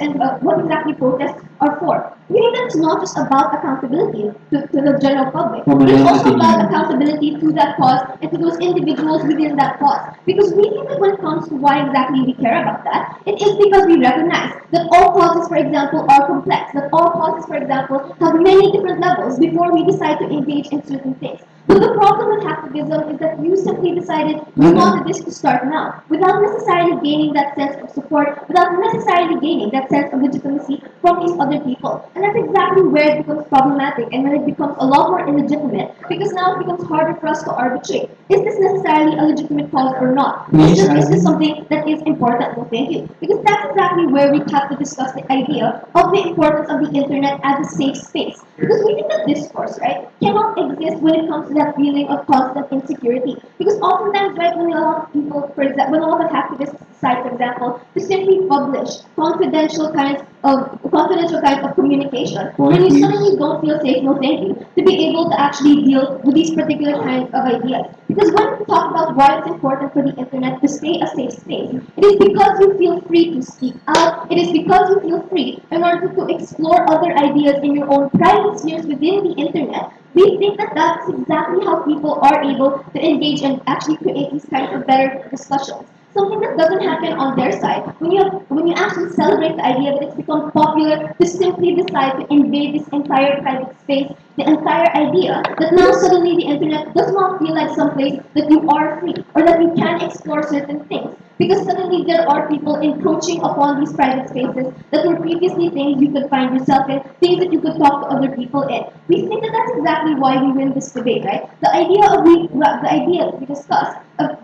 are for. We think that it's not just about accountability to the general public, but it's also about accountability to that cause and to those individuals within that cause. Because we think that when it comes to why exactly we care about that, it is because we recognize that all causes, for example, are complex, that all causes, for example, have many different levels before we decide to engage in certain things. But the problem with activism is that you simply decided you wanted this to start now, without necessarily gaining that sense of support, without necessarily gaining that sense of legitimacy from these other people. And that's exactly where it becomes problematic and when it becomes a lot more illegitimate, because now it becomes harder for us to arbitrate. Is this necessarily a legitimate cause or not? Is this something that is important? Well, thank you. Because that's exactly where we have to discuss the idea of the importance of the internet as a safe space. Because we think that discourse, right, cannot exist when it comes to that feeling of constant insecurity. Because oftentimes, right, when a lot of people, for example, when a lot of activists decide, for example, to simply publish confidential kinds of communication, when you suddenly don't feel safe, no thank you, to be able to actually deal with these particular kinds of ideas. Because when we talk about why it's important for the internet to stay a safe space, it is because you feel free to speak out. It is because you feel free in order to explore other ideas in your own private spheres within the internet. We think that that's exactly how people are able to engage and actually create these kinds of better discussions. Something that doesn't happen on their side when you actually celebrate the idea that it's become popular to simply decide to invade this entire private space, the entire idea that now suddenly the internet does not feel like some place that you are free or that you can explore certain things. Because suddenly there are people encroaching upon these private spaces that were previously things you could find yourself in, things that you could talk to other people in. We think that that's exactly why we win this debate, right? The idea that we discussed of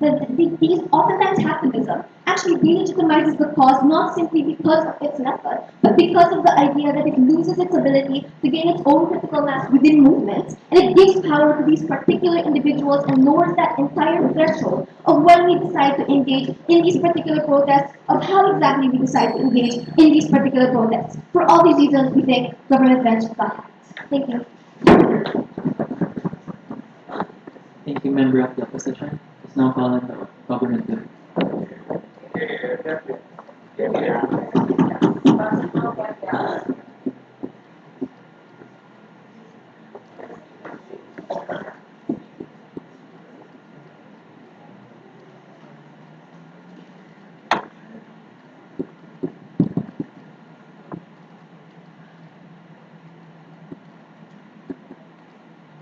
these oftentimes activism actually delegitimizes the cause not simply because of its method, but because of the idea that it loses its ability to gain its own critical mass within movements, and it gives power to these particular individuals and lowers that entire threshold of when we decide to engage in these particular protests, of how exactly we decide to engage in these particular protests. For all these reasons, we think government bench is not. Thank you. Thank you, member of the opposition. It's now calling the government bill.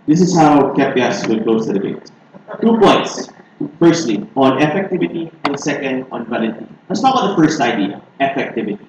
This is how Kepias will close the debate. 2 points. Firstly, on effectivity, and second, on validity. Let's talk about the first idea, effectivity.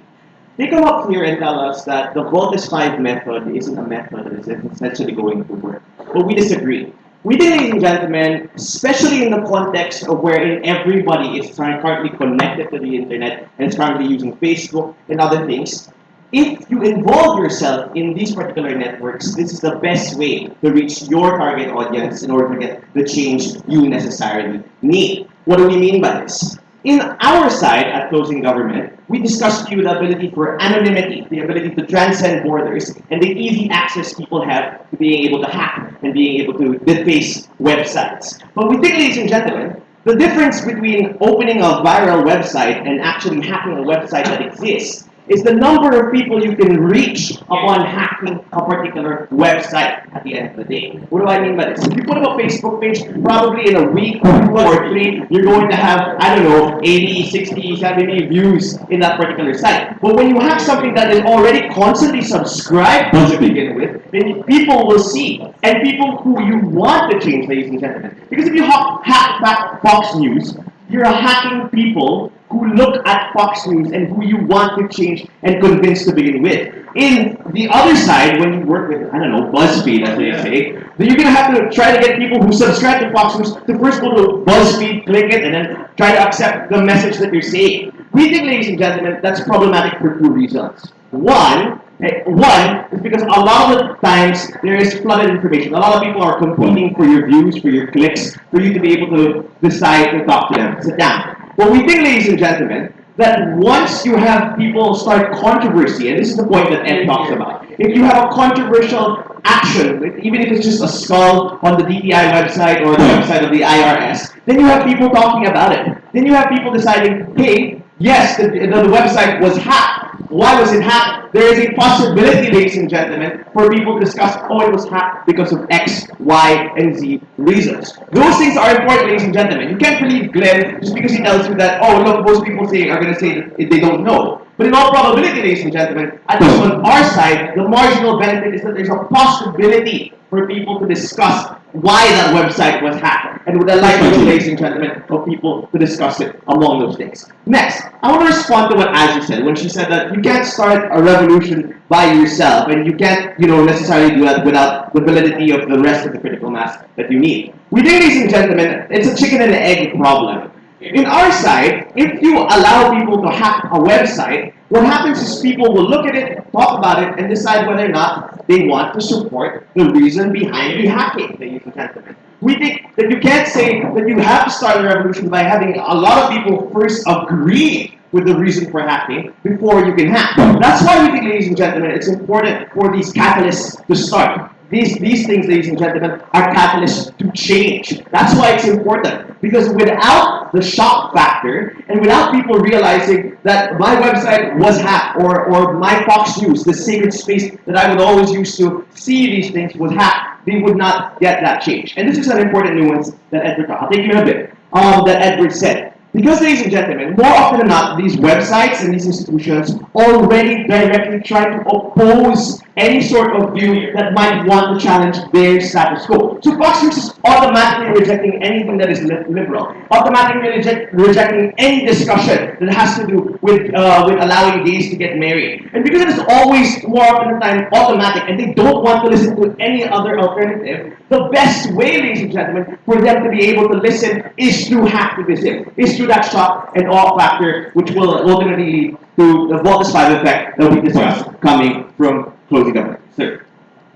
They come up here and tell us that the Volt is 5 method isn't a method that is essentially going to work. But we disagree. We think, ladies and gentlemen, especially in the context of wherein everybody is currently connected to the internet and is currently using Facebook and other things, if you involve yourself in these particular networks, this is the best way to reach your target audience in order to get the change you necessarily need. What do we mean by this? In our side at Closing Government, we discussed with you the ability for anonymity, the ability to transcend borders, and the easy access people have to being able to hack and being able to deface websites. But we think, ladies and gentlemen, the difference between opening a viral website and actually hacking a website that exists is the number of people you can reach upon hacking a particular website at the end of the day. What do I mean by this? If you put up a Facebook page, probably in a week or 3, you're going to have, I don't know, 80, 60, 70 views in that particular site. But when you have something that is already constantly subscribed to begin with, then people will see. And people who you want to change, ladies and gentlemen. Because if you hack Fox News, you're hacking people who look at Fox News and who you want to change and convince to begin with. In the other side, when you work with, I don't know, BuzzFeed, as they say, then you're going to have to try to get people who subscribe to Fox News to first go to BuzzFeed, click it, and then try to accept the message that you're saying. We think, ladies and gentlemen, that's problematic for 2 reasons. One is because a lot of the times there is flooded information. A lot of people are competing for your views, for your clicks, for you to be able to decide to talk to them, sit down. But we think, ladies and gentlemen, that once you have people start controversy, and this is the point that Ed talks about, if you have a controversial action, even if it's just a skull on the DTI website or the website of the IRS, then you have people talking about it. Then you have people deciding, hey, yes, the website was hacked. Why was it hacked? There is a possibility, ladies and gentlemen, for people to discuss, oh, it was hacked because of X, Y, and Z reasons. Those things are important, ladies and gentlemen. You can't believe Glenn just because he tells you that, oh, look, most people are going to say that they don't know. But in all probability, ladies and gentlemen, at least on our side, the marginal benefit is that there's a possibility for people to discuss why that website was hacked, and with the likelihood, ladies and gentlemen, of people to discuss it among those things. Next, I want to respond to what Azzy said when she said that you can't start a revolution by yourself, and you can't, necessarily do that without the validity of the rest of the critical mass that you need. We think, ladies and gentlemen, it's a chicken and egg problem. In our side, if you allow people to hack a website, what happens is people will look at it, talk about it, and decide whether or not they want to support the reason behind the hacking, ladies and gentlemen. We think that you can't say that you have to start a revolution by having a lot of people first agree with the reason for hacking before you can hack. That's why we think, ladies and gentlemen, it's important for these catalysts to start. These things, ladies and gentlemen, are catalysts to change. That's why it's important. Because without the shock factor, and without people realizing that my website was hacked, or my Fox News, the sacred space that I would always use to see these things, was hacked, they would not get that change. And this is an important nuance that Edward, I'll take you in a bit, that Edward said. Because, ladies and gentlemen, more often than not, these websites and these institutions already directly try to oppose any sort of view that might want to challenge their status quo. So Fox News is automatically rejecting anything that is liberal, automatically rejecting any discussion that has to do with allowing gays to get married. And because it is always, more often than time, automatic, and they don't want to listen to any other alternative, the best way, ladies and gentlemen, for them to be able to listen is through hacktivism, is through that shock and awe factor, which will ultimately lead to the Voltus 5 effect that we discussed coming from Closing Government. Sir.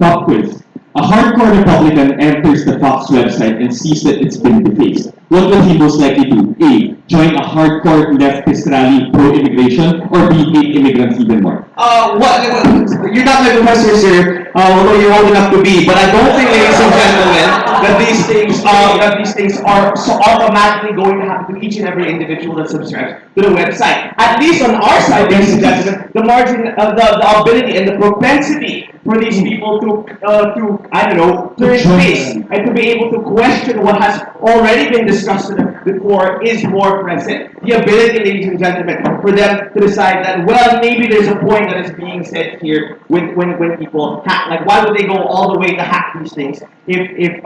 Pop quiz. A hardcore Republican enters the Fox website and sees that it's been defaced. What will he most likely do? A. Join a hardcore leftist rally pro-immigration, or B. Hate immigrants even more? You're not my professor, sir, although you're old enough to be, but I don't think, ladies and gentlemen, that these things are so automatically going to happen to each and every individual that subscribes to the website. At least on our side, ladies and gentlemen, the margin, the ability and the propensity for these people to I don't know, turn face and to be able to question what has already been discussed before is more present. The ability, ladies and gentlemen, for them to decide that, well, maybe there's a point that is being said here when people hack. Like, why would they go all the way to hack these things if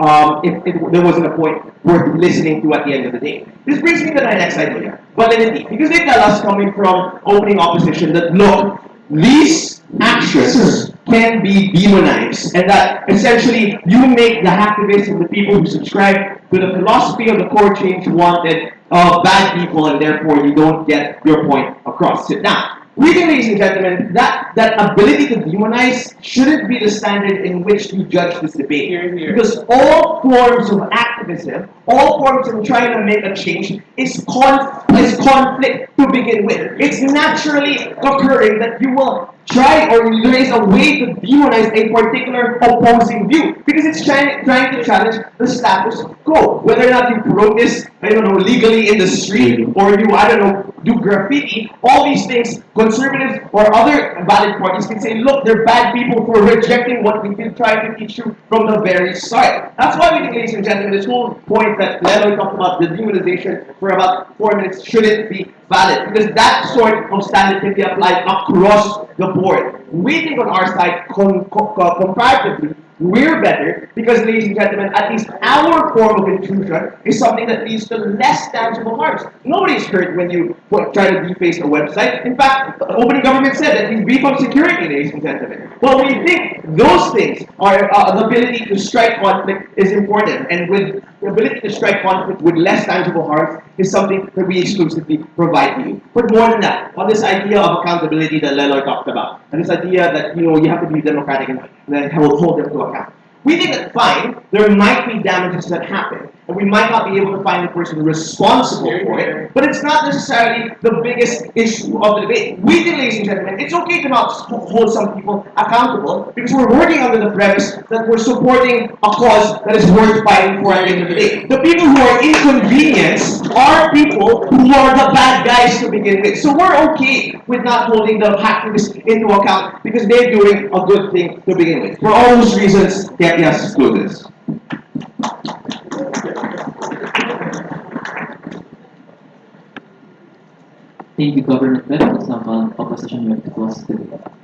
there wasn't a point worth listening to at the end of the day? This brings me to my next idea, validity. Because they tell us, coming from opening opposition, that look, these actions can be demonized, and that essentially you make the activists and the people who subscribe to the philosophy of the core change wanted bad people, and therefore you don't get your point across. Sit down. We think, ladies and gentlemen, that ability to demonize shouldn't be the standard in which we judge this debate. Because all forms of activism, all forms of trying to make a change is conflict to begin with. It's naturally occurring that you will try or there is a way to demonize a particular opposing view because it's trying to challenge the status quo. Whether or not you protest, I don't know, legally in the street or you, I don't know, do graffiti, all these things, conservatives or other valid parties can say, look, they're bad people for rejecting what we've been trying to teach you from the very start. That's why we think, ladies and gentlemen, this whole point that Lelo talked about the demonization for about 4 minutes shouldn't be valid because that sort of standard can be applied across the board. We think on our side, comparatively, we're better because, ladies and gentlemen, at least our form of intrusion is something that leads to less tangible harms. Nobody's hurt when you try to deface a website. In fact, the opening government said that you beef up security, ladies and gentlemen. Well, we think those things are the ability to strike conflict is important, and with the ability to strike conflict with less tangible harms is something that we exclusively provide to you. But more than that, on this idea of accountability that Lelor talked about, and this idea that you have to be democratic and then hold them to account. We think that fine, there might be damages that happen, and we might not be able to find the person responsible for it, but it's not necessarily the biggest issue of the debate. We think, ladies and gentlemen, it's okay to not hold some people accountable because we're working under the premise that we're supporting a cause that is worth fighting for at the end of the day. The people who are inconvenienced are people who are the bad guys to begin with. So we're okay with not holding the hacktivists into account because they're doing a good thing to begin with. For all those reasons, yes, do this. Thank you, Government Vet. It's now called opposition with the close to the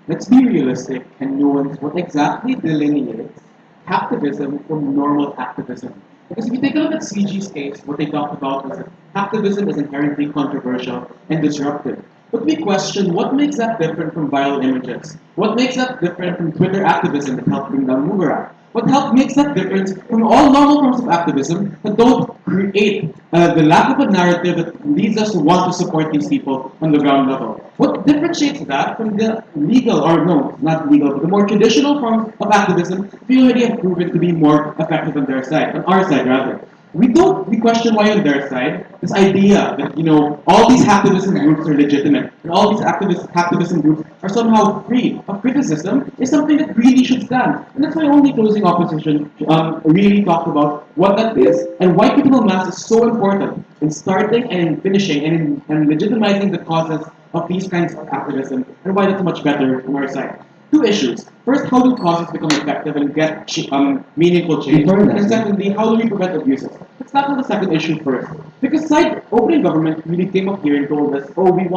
Let's be realistic and nuance what exactly delineates hacktivism from normal activism. Because if you take a look at CG's case, what they talked about was that hacktivism is inherently controversial and disruptive. But we question what makes that different from viral images? What makes that different from Twitter activism that helped bring down Mubarak? What makes that difference from all normal forms of activism that don't create the lack of a narrative that leads us to want to support these people on the ground level? What differentiates that from the legal, or no, not legal, but the more traditional forms of activism we already have proven to be more effective on their side, on our side rather? We question why on their side, this idea that, all these activism groups are legitimate and all these activism groups are somehow free of criticism is something that really should stand. And that's why only closing opposition really talked about what that is and why critical mass is so important in starting and in finishing and legitimizing the causes of these kinds of activism and why that's much better on our side. Two issues. First, how do causes become effective and get meaningful change? And secondly, how do we prevent abuses? Let's start with the second issue first. Because opening government really came up here and told us, we're only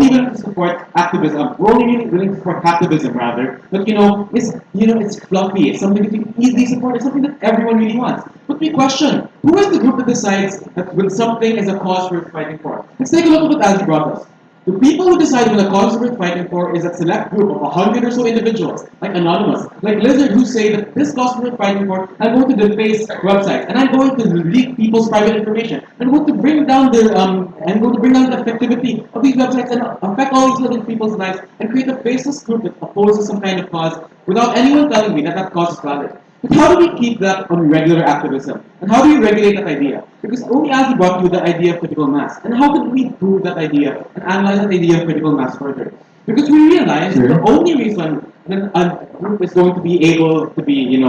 willing to support activism. We're only willing to support activism rather. But it's fluffy. It's something that you can easily support. It's something that everyone really wants. But we question, who is the group that decides that when something is a cause worth fighting for? Let's take a look at what Azzy brought us. The people who decide when a cause is worth fighting for is a select group of 100 or so individuals, like Anonymous, like Lizard, who say that this cause is worth fighting for, I'm going to deface websites, and I'm going to leak people's private information. I'm going to bring down the effectivity of these websites and affect all these little people's lives and create a faceless group that opposes some kind of cause without anyone telling me that cause is valid. But how do we keep that on regular activism? And how do we regulate that idea? Because only as we brought you the idea of critical mass. And how can we prove that idea and analyze that idea of critical mass further? Because we realize that the only reason that a group is going to be able to be,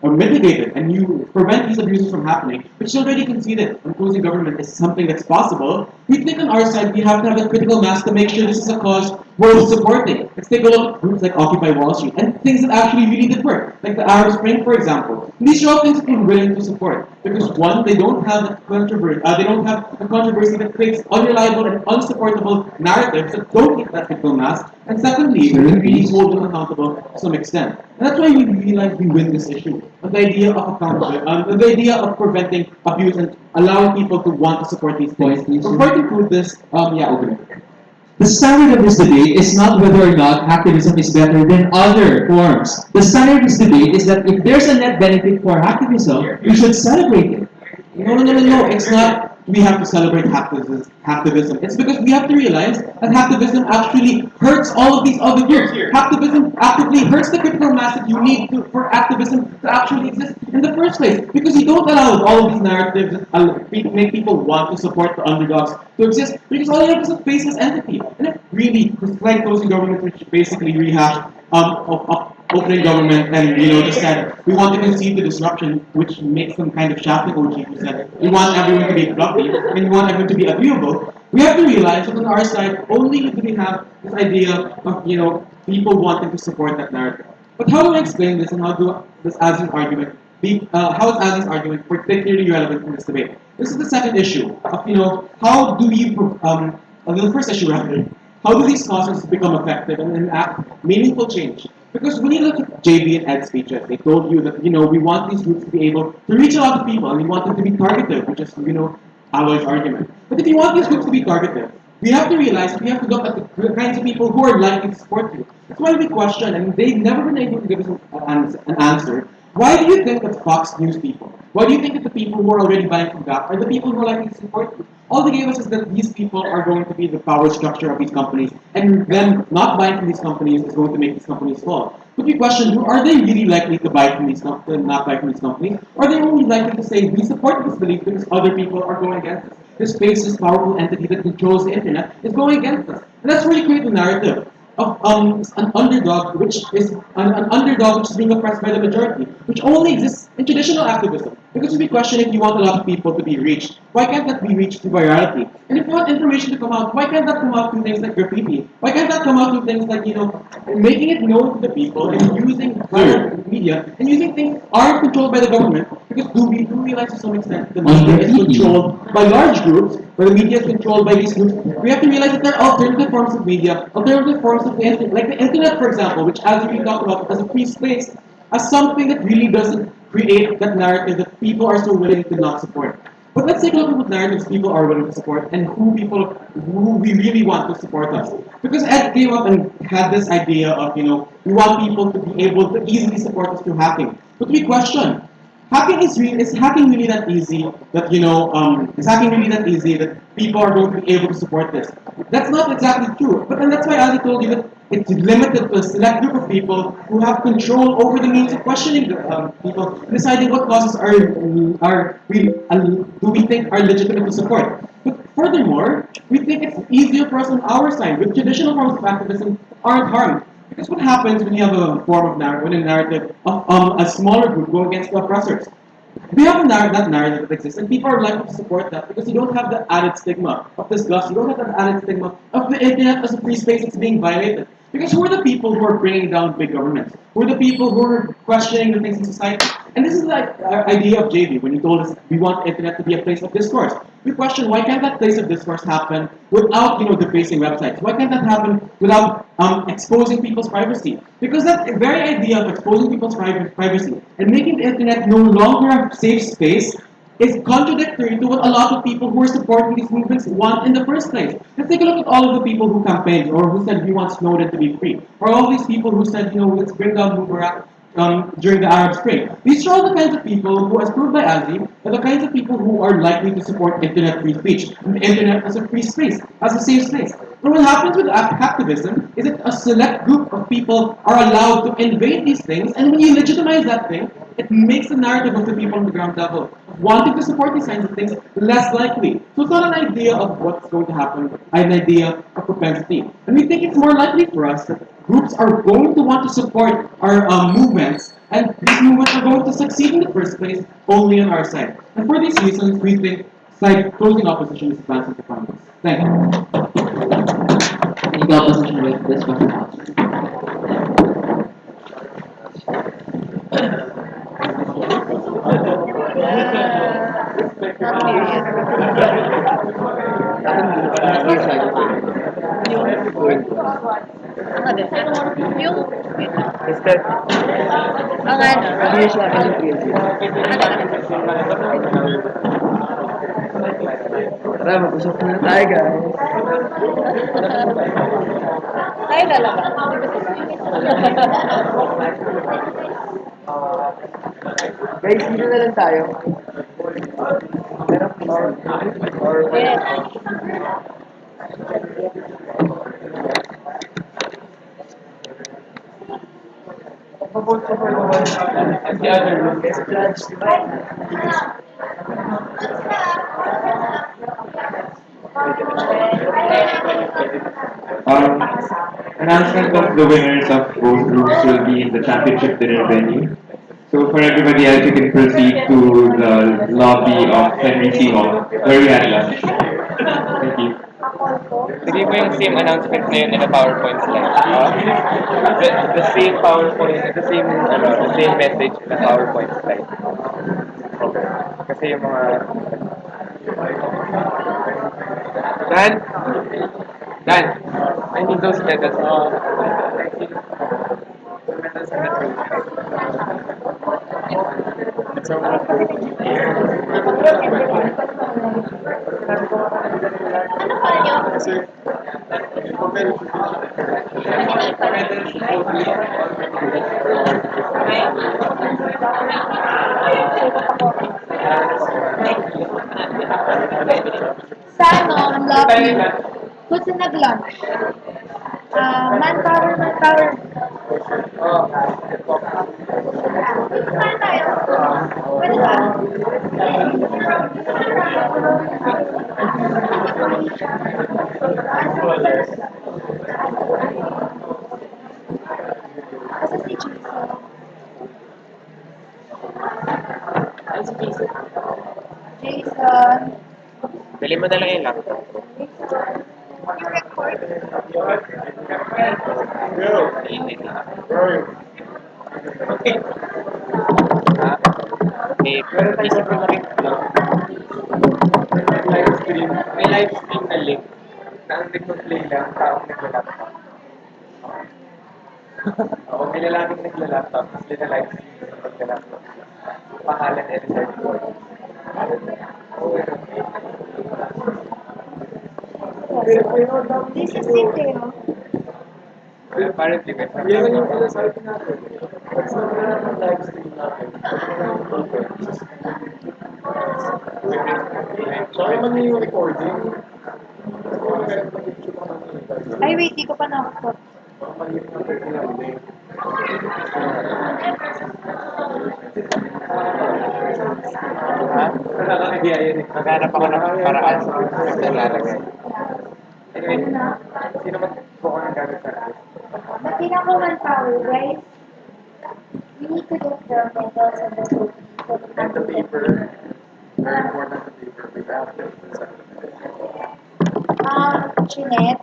mitigated and you prevent these abuses from happening, which is already conceded opposing government is something that's possible. We think on our side we have to have a critical mass to make sure this is a cause worth supporting. Let's take a look at groups like Occupy Wall Street and things that actually really did work, like the Arab Spring, for example. These are all things that we're willing to support because one, they don't have a controversy. They don't have a controversy that creates unreliable and unsupportable narratives that don't hit that critical mass. And secondly, we can really hold them accountable to some extent. And that's why we realize we win this issue. On the idea of accountability, on the idea of preventing abuse and allowing people to want to support these things. Before I conclude this, open it. The standard of this debate is not whether or not activism is better than other forms. The standard of this debate is that if there's a net benefit for activism, we should celebrate it. No. It's not we have to celebrate hacktivism. It's because we have to realize that hacktivism actually hurts all of these other groups. Hacktivism actively hurts the critical mass that you need for activism to actually exist in the first place. Because you don't allow all of these narratives that make people want to support the underdogs to exist. Because all you have is a faceless entity. And it really, it's like closing government, which basically rehashed opening government and just said we want to concede the disruption, which makes them kind of shafting OG who said we want everyone to be fluffy and we want everyone to be agreeable. We have to realize that on our side, only do we have this idea of people wanting to support that narrative. But how do I explain this and how do this as an argument how is Annie's argument particularly relevant in this debate? This is the second issue of how do you the first issue rather. How do these causes become effective and enact meaningful change? Because when you look at JB and Ed's speeches, they told you that we want these groups to be able to reach a lot of people and we want them to be targeted, which is Aloy's argument. But if you want these groups to be targeted, we have to realize that we have to look at the kinds of people who are likely to support you. That's why we question, and they've never been able to give us an answer. Why do you think that Fox News people, why do you think that the people who are already buying from that are the people who are likely to support you? All they gave us is that these people are going to be the power structure of these companies, and them not buying from these companies is going to make these companies fall. But we question, are they really likely to buy from these companies, not buy from these companies? Or are they only likely to say, we support this belief because other people are going against us? This faceless, powerful entity that controls the internet is going against us. And that's where you create the narrative of an underdog which is an underdog which is being oppressed by the majority, which only exists in traditional activism. Because we question if you want a lot of people to be reached, why can't that be reached through virality? And if you want information to come out, why can't that come out through things like graffiti? Why can't that come out through things like making it known to the people and using viral media and using things that aren't controlled by the government? Because we do realize to some extent the media is controlled by large groups, where the media is controlled by these groups. We have to realize that there are alternative forms of media, alternative forms of the internet, like the internet, for example, which as we talked about as a free space, as something that really doesn't create that narrative that people are so willing to not support. But let's take a look at what narratives people are willing to support and who we really want to support us. Because Ed came up and had this idea of, we want people to be able to easily support us through hacking. But we question, is hacking really that easy that is hacking really that easy that people are going to be able to support this? That's not exactly true. But then that's why as I told you that it's limited to a select group of people who have control over the means of questioning people, deciding what causes do we think are legitimate to support. But furthermore, we think it's easier for us on our side with traditional forms of activism aren't harmed. Because what happens when you have a form of narrative, when a narrative of a smaller group go against the oppressors? We have that narrative that exists, and people are likely to support that because you don't have the added stigma of disgust. You don't have the added stigma of the internet as a free space that's being violated. Because who are the people who are bringing down big governments? Who are the people who are questioning the things in society? And this is the idea of JV when he told us we want the internet to be a place of discourse. We question why can't that place of discourse happen without defacing websites? Why can't that happen without exposing people's privacy? Because that very idea of exposing people's privacy and making the internet no longer a safe space is contradictory to what a lot of people who are supporting these movements want in the first place. Let's take a look at all of the people who campaigned or who said we want Snowden to be free, or all these people who said let's bring down Mubarak during the Arab Spring. These are all the kinds of people who, as proved by Azim, are the kinds of people who are likely to support internet free speech, and the internet as a free space, as a safe space. But what happens with activism is that a select group of people are allowed to invade these things, and when you legitimize that thing, it makes the narrative of the people on the ground level wanting to support these kinds of things less likely. So it's not an idea of what's going to happen, an idea of propensity. And we think it's more likely for us that groups are going to want to support our movements, and these movements are going to succeed in the first place only on our side. And for these reasons, we think closing opposition is advancing to Congress. Thank you. Thank you, opposition with this question. Tara, mag-usap muna tayo, guys. Tayo talaga. Guys, dito na lang tayo. Yes. Vote for the one at the other room. Yes, judge. Announcement of the winners of both rooms will be in the championship dinner venue. So for everybody else, you can proceed to the lobby of Henry C. Hall, where we had lunch. Thank you. Hindi mo yung same announcement na yun in a PowerPoint slide. The same PowerPoint, the same message in a PowerPoint slide. Okay. Kasi yung mga... Dan? Dan? I need those medals. Medals and Ano pa niyo? Sa ano, lobby, kung sa nag-lunch, manpower. Saan tayo? Pwede ba? Asa si Jason. Bili mo na lang yung laptop. You record? Ha? Pero isip ko na rin. May live stream na link. Na ang nagpa-play lang, taong nagla-laptop. Oo, may lalaking nagla-laptop, tapos nila-live stream na nagla-laptop. Pangalan editor. This is City, oh. Apparently, may Yan yung sinasabi natin. Pag sinabi natin live stream natin, tsaka man yung recording. Ay, wait, di ko pa nakakot. Ha? Maghanap ako ng paraan sa paglalagay. Anyway, sino mag-book ng gamit sa akin? But you know manpower, right? We need to get the medals and the trophy for the And the paper. Very competition. important the paper. We have to. Jeanette,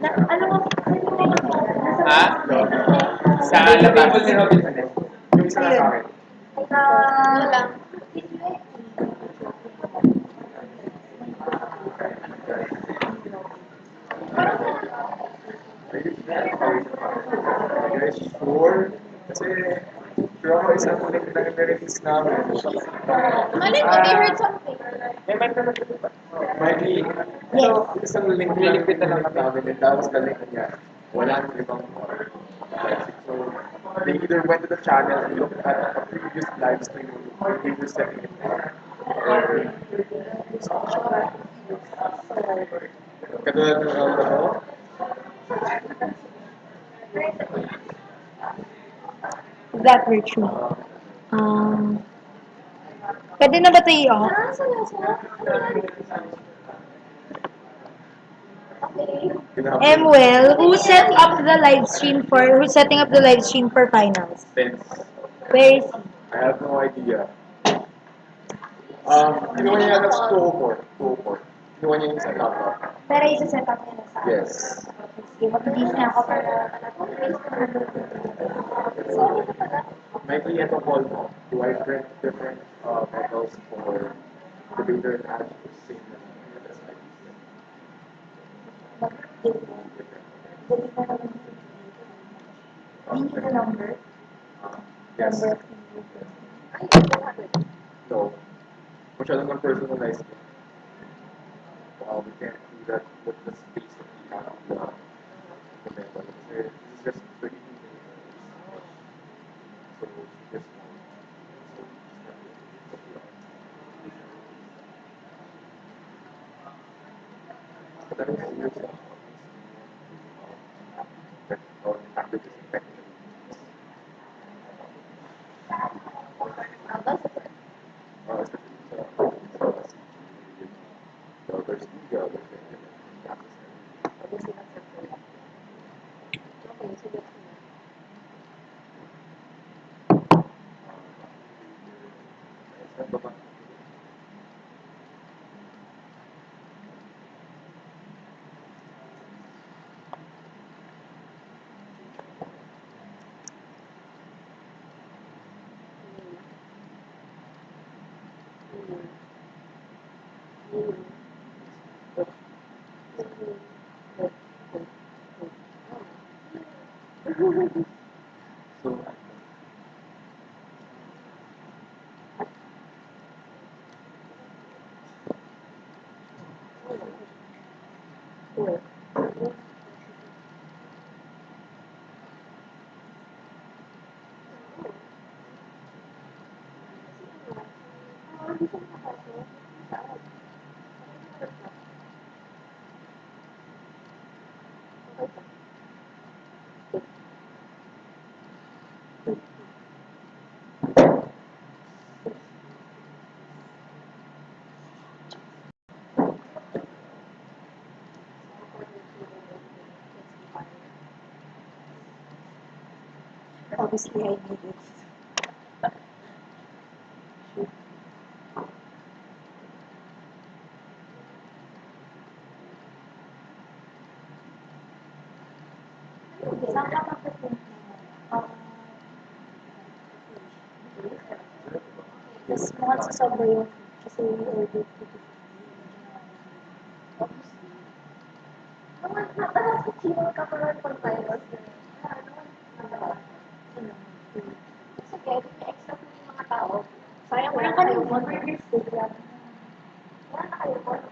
ano mo? Ha? Sa labas. Table ni Robinson eh. Yung isa na sa akin. Ano lang? Guys, sure. Kasi, sure ako isang ulit na nag-release namin. Mali ko, they heard something. May mic na natin. Mikey, Yes. isang link Nililipit na lang namin and tapos the link niya. Wala nang ibang more. So, they either went to the channel and looked at a previous live stream where we were setting it up. Or, katulad ng ano, Is that very true? Pwede na ba ito i-off? Well, who's setting up the live stream for finals? Vince. Where is he? I have no idea. Kinuha niya yata sa 204. 204. Iwan niya yung isang laptop. Pero isa-set up niya na sa Yes. Sige, mag-leave na ako para sorry na pala. May itong call mo. Do I print different metals for the bigger and add to the same SID? Dali na naman yun. We need the number. Yes. Number of people. Ay, No. Masyadong ang personalized. We can't do that with the space that we have in the metal. This is just 32 millimeters. So this one. So it's not really but that is years of active disinfection. There's the obviously I need it. Saan ka mapupunta? Mas mahal sa sobra yun. Kasi we ordered to be. Naman sa chino ka pa rin pag virus. Sige, extra po yung mga tao. Sayang wala ka rin one burger steak lang. Wala na kayo one.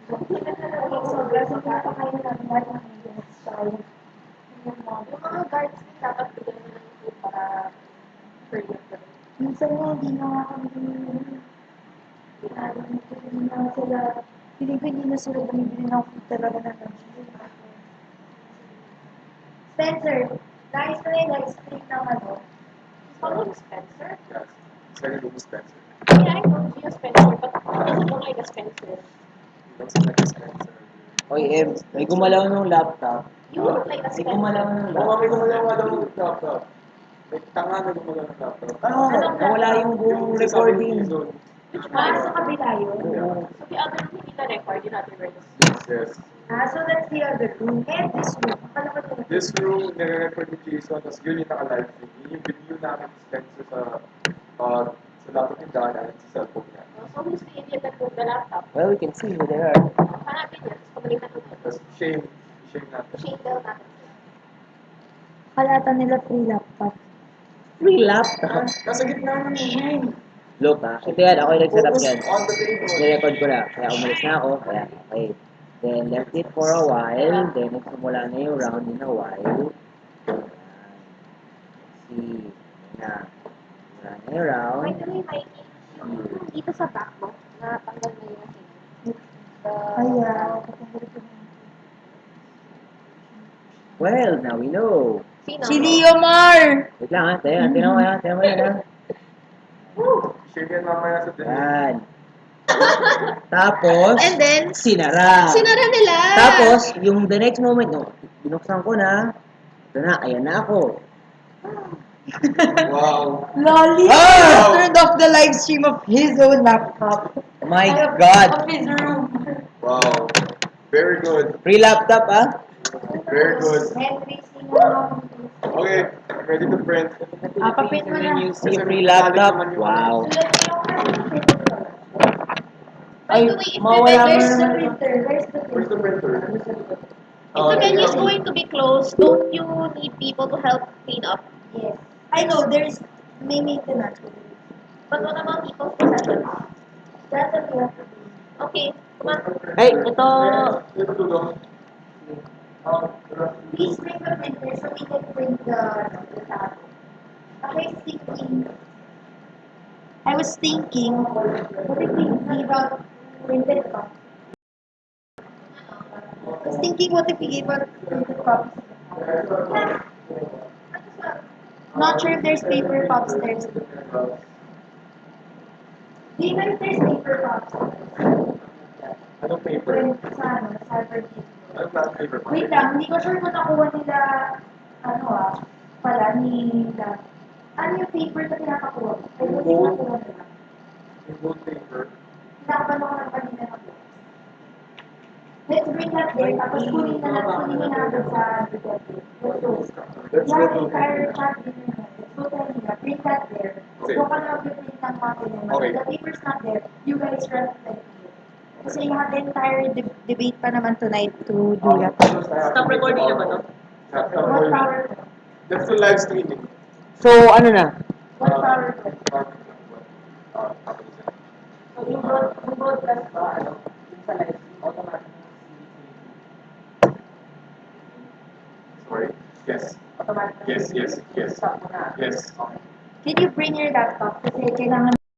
Sobra sa mga kayo ng one minutes. Yung mga guards din dapat bigyan mo ng food para for you. Minsan nga, hindi na nga kami hindi na sila, hindi na sila bumibili ng food talaga na lunch. Spencer, nais ko na yung explain ng ano. Follow Spencer? Yes. It's like a little Spencer. Yeah, I know you Spencer, but it doesn't look like a Spencer. It looks like a Spencer. Oy, Em, may gumalaw ng laptop. You look like a May Spencer. gumalaw ng Oo, may laptop. gumalaw ng laptop. May tanga na gumalaw ng laptop. Ano, nawala yung buong recording. Sa kabila yun. Oo. So the other room, hindi na-record, in other words. Yes. So that's the other room. And this room, akala ko nila. This room, nire-record ni Jason, tapos yun yung naka-live stream. Yun yung video namin ni Spencer sa laptop yung daanan sa cellphone niya. So who's the idiot that moved the laptop? Well, we can see who they are. Hanapin niya, tapos pabalikan natin. Tapos shame natin. Shane Bell natin. Kalata nila free laptop. Free laptop. Nasa gitna ng shame. Look ito yan, ako yung nag-setup Focus yan. on the table. Nirecord ko na, kaya umalis na ako, kaya okay. Then left it for a while, then nagsimula na yung round in a while. See, na. Wala na yung round. By the way, Mikey, yung dito sa back mo, natanggal na yung Kaya, Well, now we know. Sino? si Leo Mar! Wait lang ha, tinan mo yan ha. Shame yan mamaya sa dinner. Yan. Tapos, And then, sinara. sinara nila! Tapos, yung the next moment, no, binuksan ko na, ito na, ayan na ako. Wow. Lolly turned off the live stream of his own laptop. My God. Of his room. Wow. Very good. Free laptop, ah. Very good. Henry, sino? Okay, ready to print. Papit mo na. You see free laptop? Wow. Sulat mo yung Ay, By the way, if mawala mo where's the naman. printer? Where's the Where's the printer? printer? If the venue is going to be closed, don't you need people to help clean up? Yes. I know, there's may maintenance. But what about people's possessions? That's what you have to do. Okay, come on. Hey, ito. Ito to go. Please bring the printer so we can print the tab. I was thinking, what if we give out printed copies? I was thinking, what if we gave out printed copies? Not sure if there's paper upstairs. Do you know if there's paper upstairs? Anong paper? Sa ano, sa Cybergate. Anong class paper? Wait lang, hindi ko sure kung nakuha nila, pala, nila. Ano yung paper na pinakakuha? I don't think nakuha nila. Yung gold paper. Pinakakuha ko ng kanina na po. Let's bring that there, tapos kunin na natin sa detective. Let's go. Let's Yeah, go to- entire chat din na. Let's go tell nila, bring that there. Okay. Huwag ka na mag-print ng copy naman. Okay. If the paper's not there, you guys represent it. Kasi you have the entire debate pa naman tonight to do that. Stop recording na ba to? What power? Let's do live streaming. So, ano na? What power? Uh, So yung broadcast ba, yung sa live, automatic. Sorry. Yes. Automatic. Yes, yes, yes. Stop mo na. Yes. Can you bring your laptop? Kasi kailangan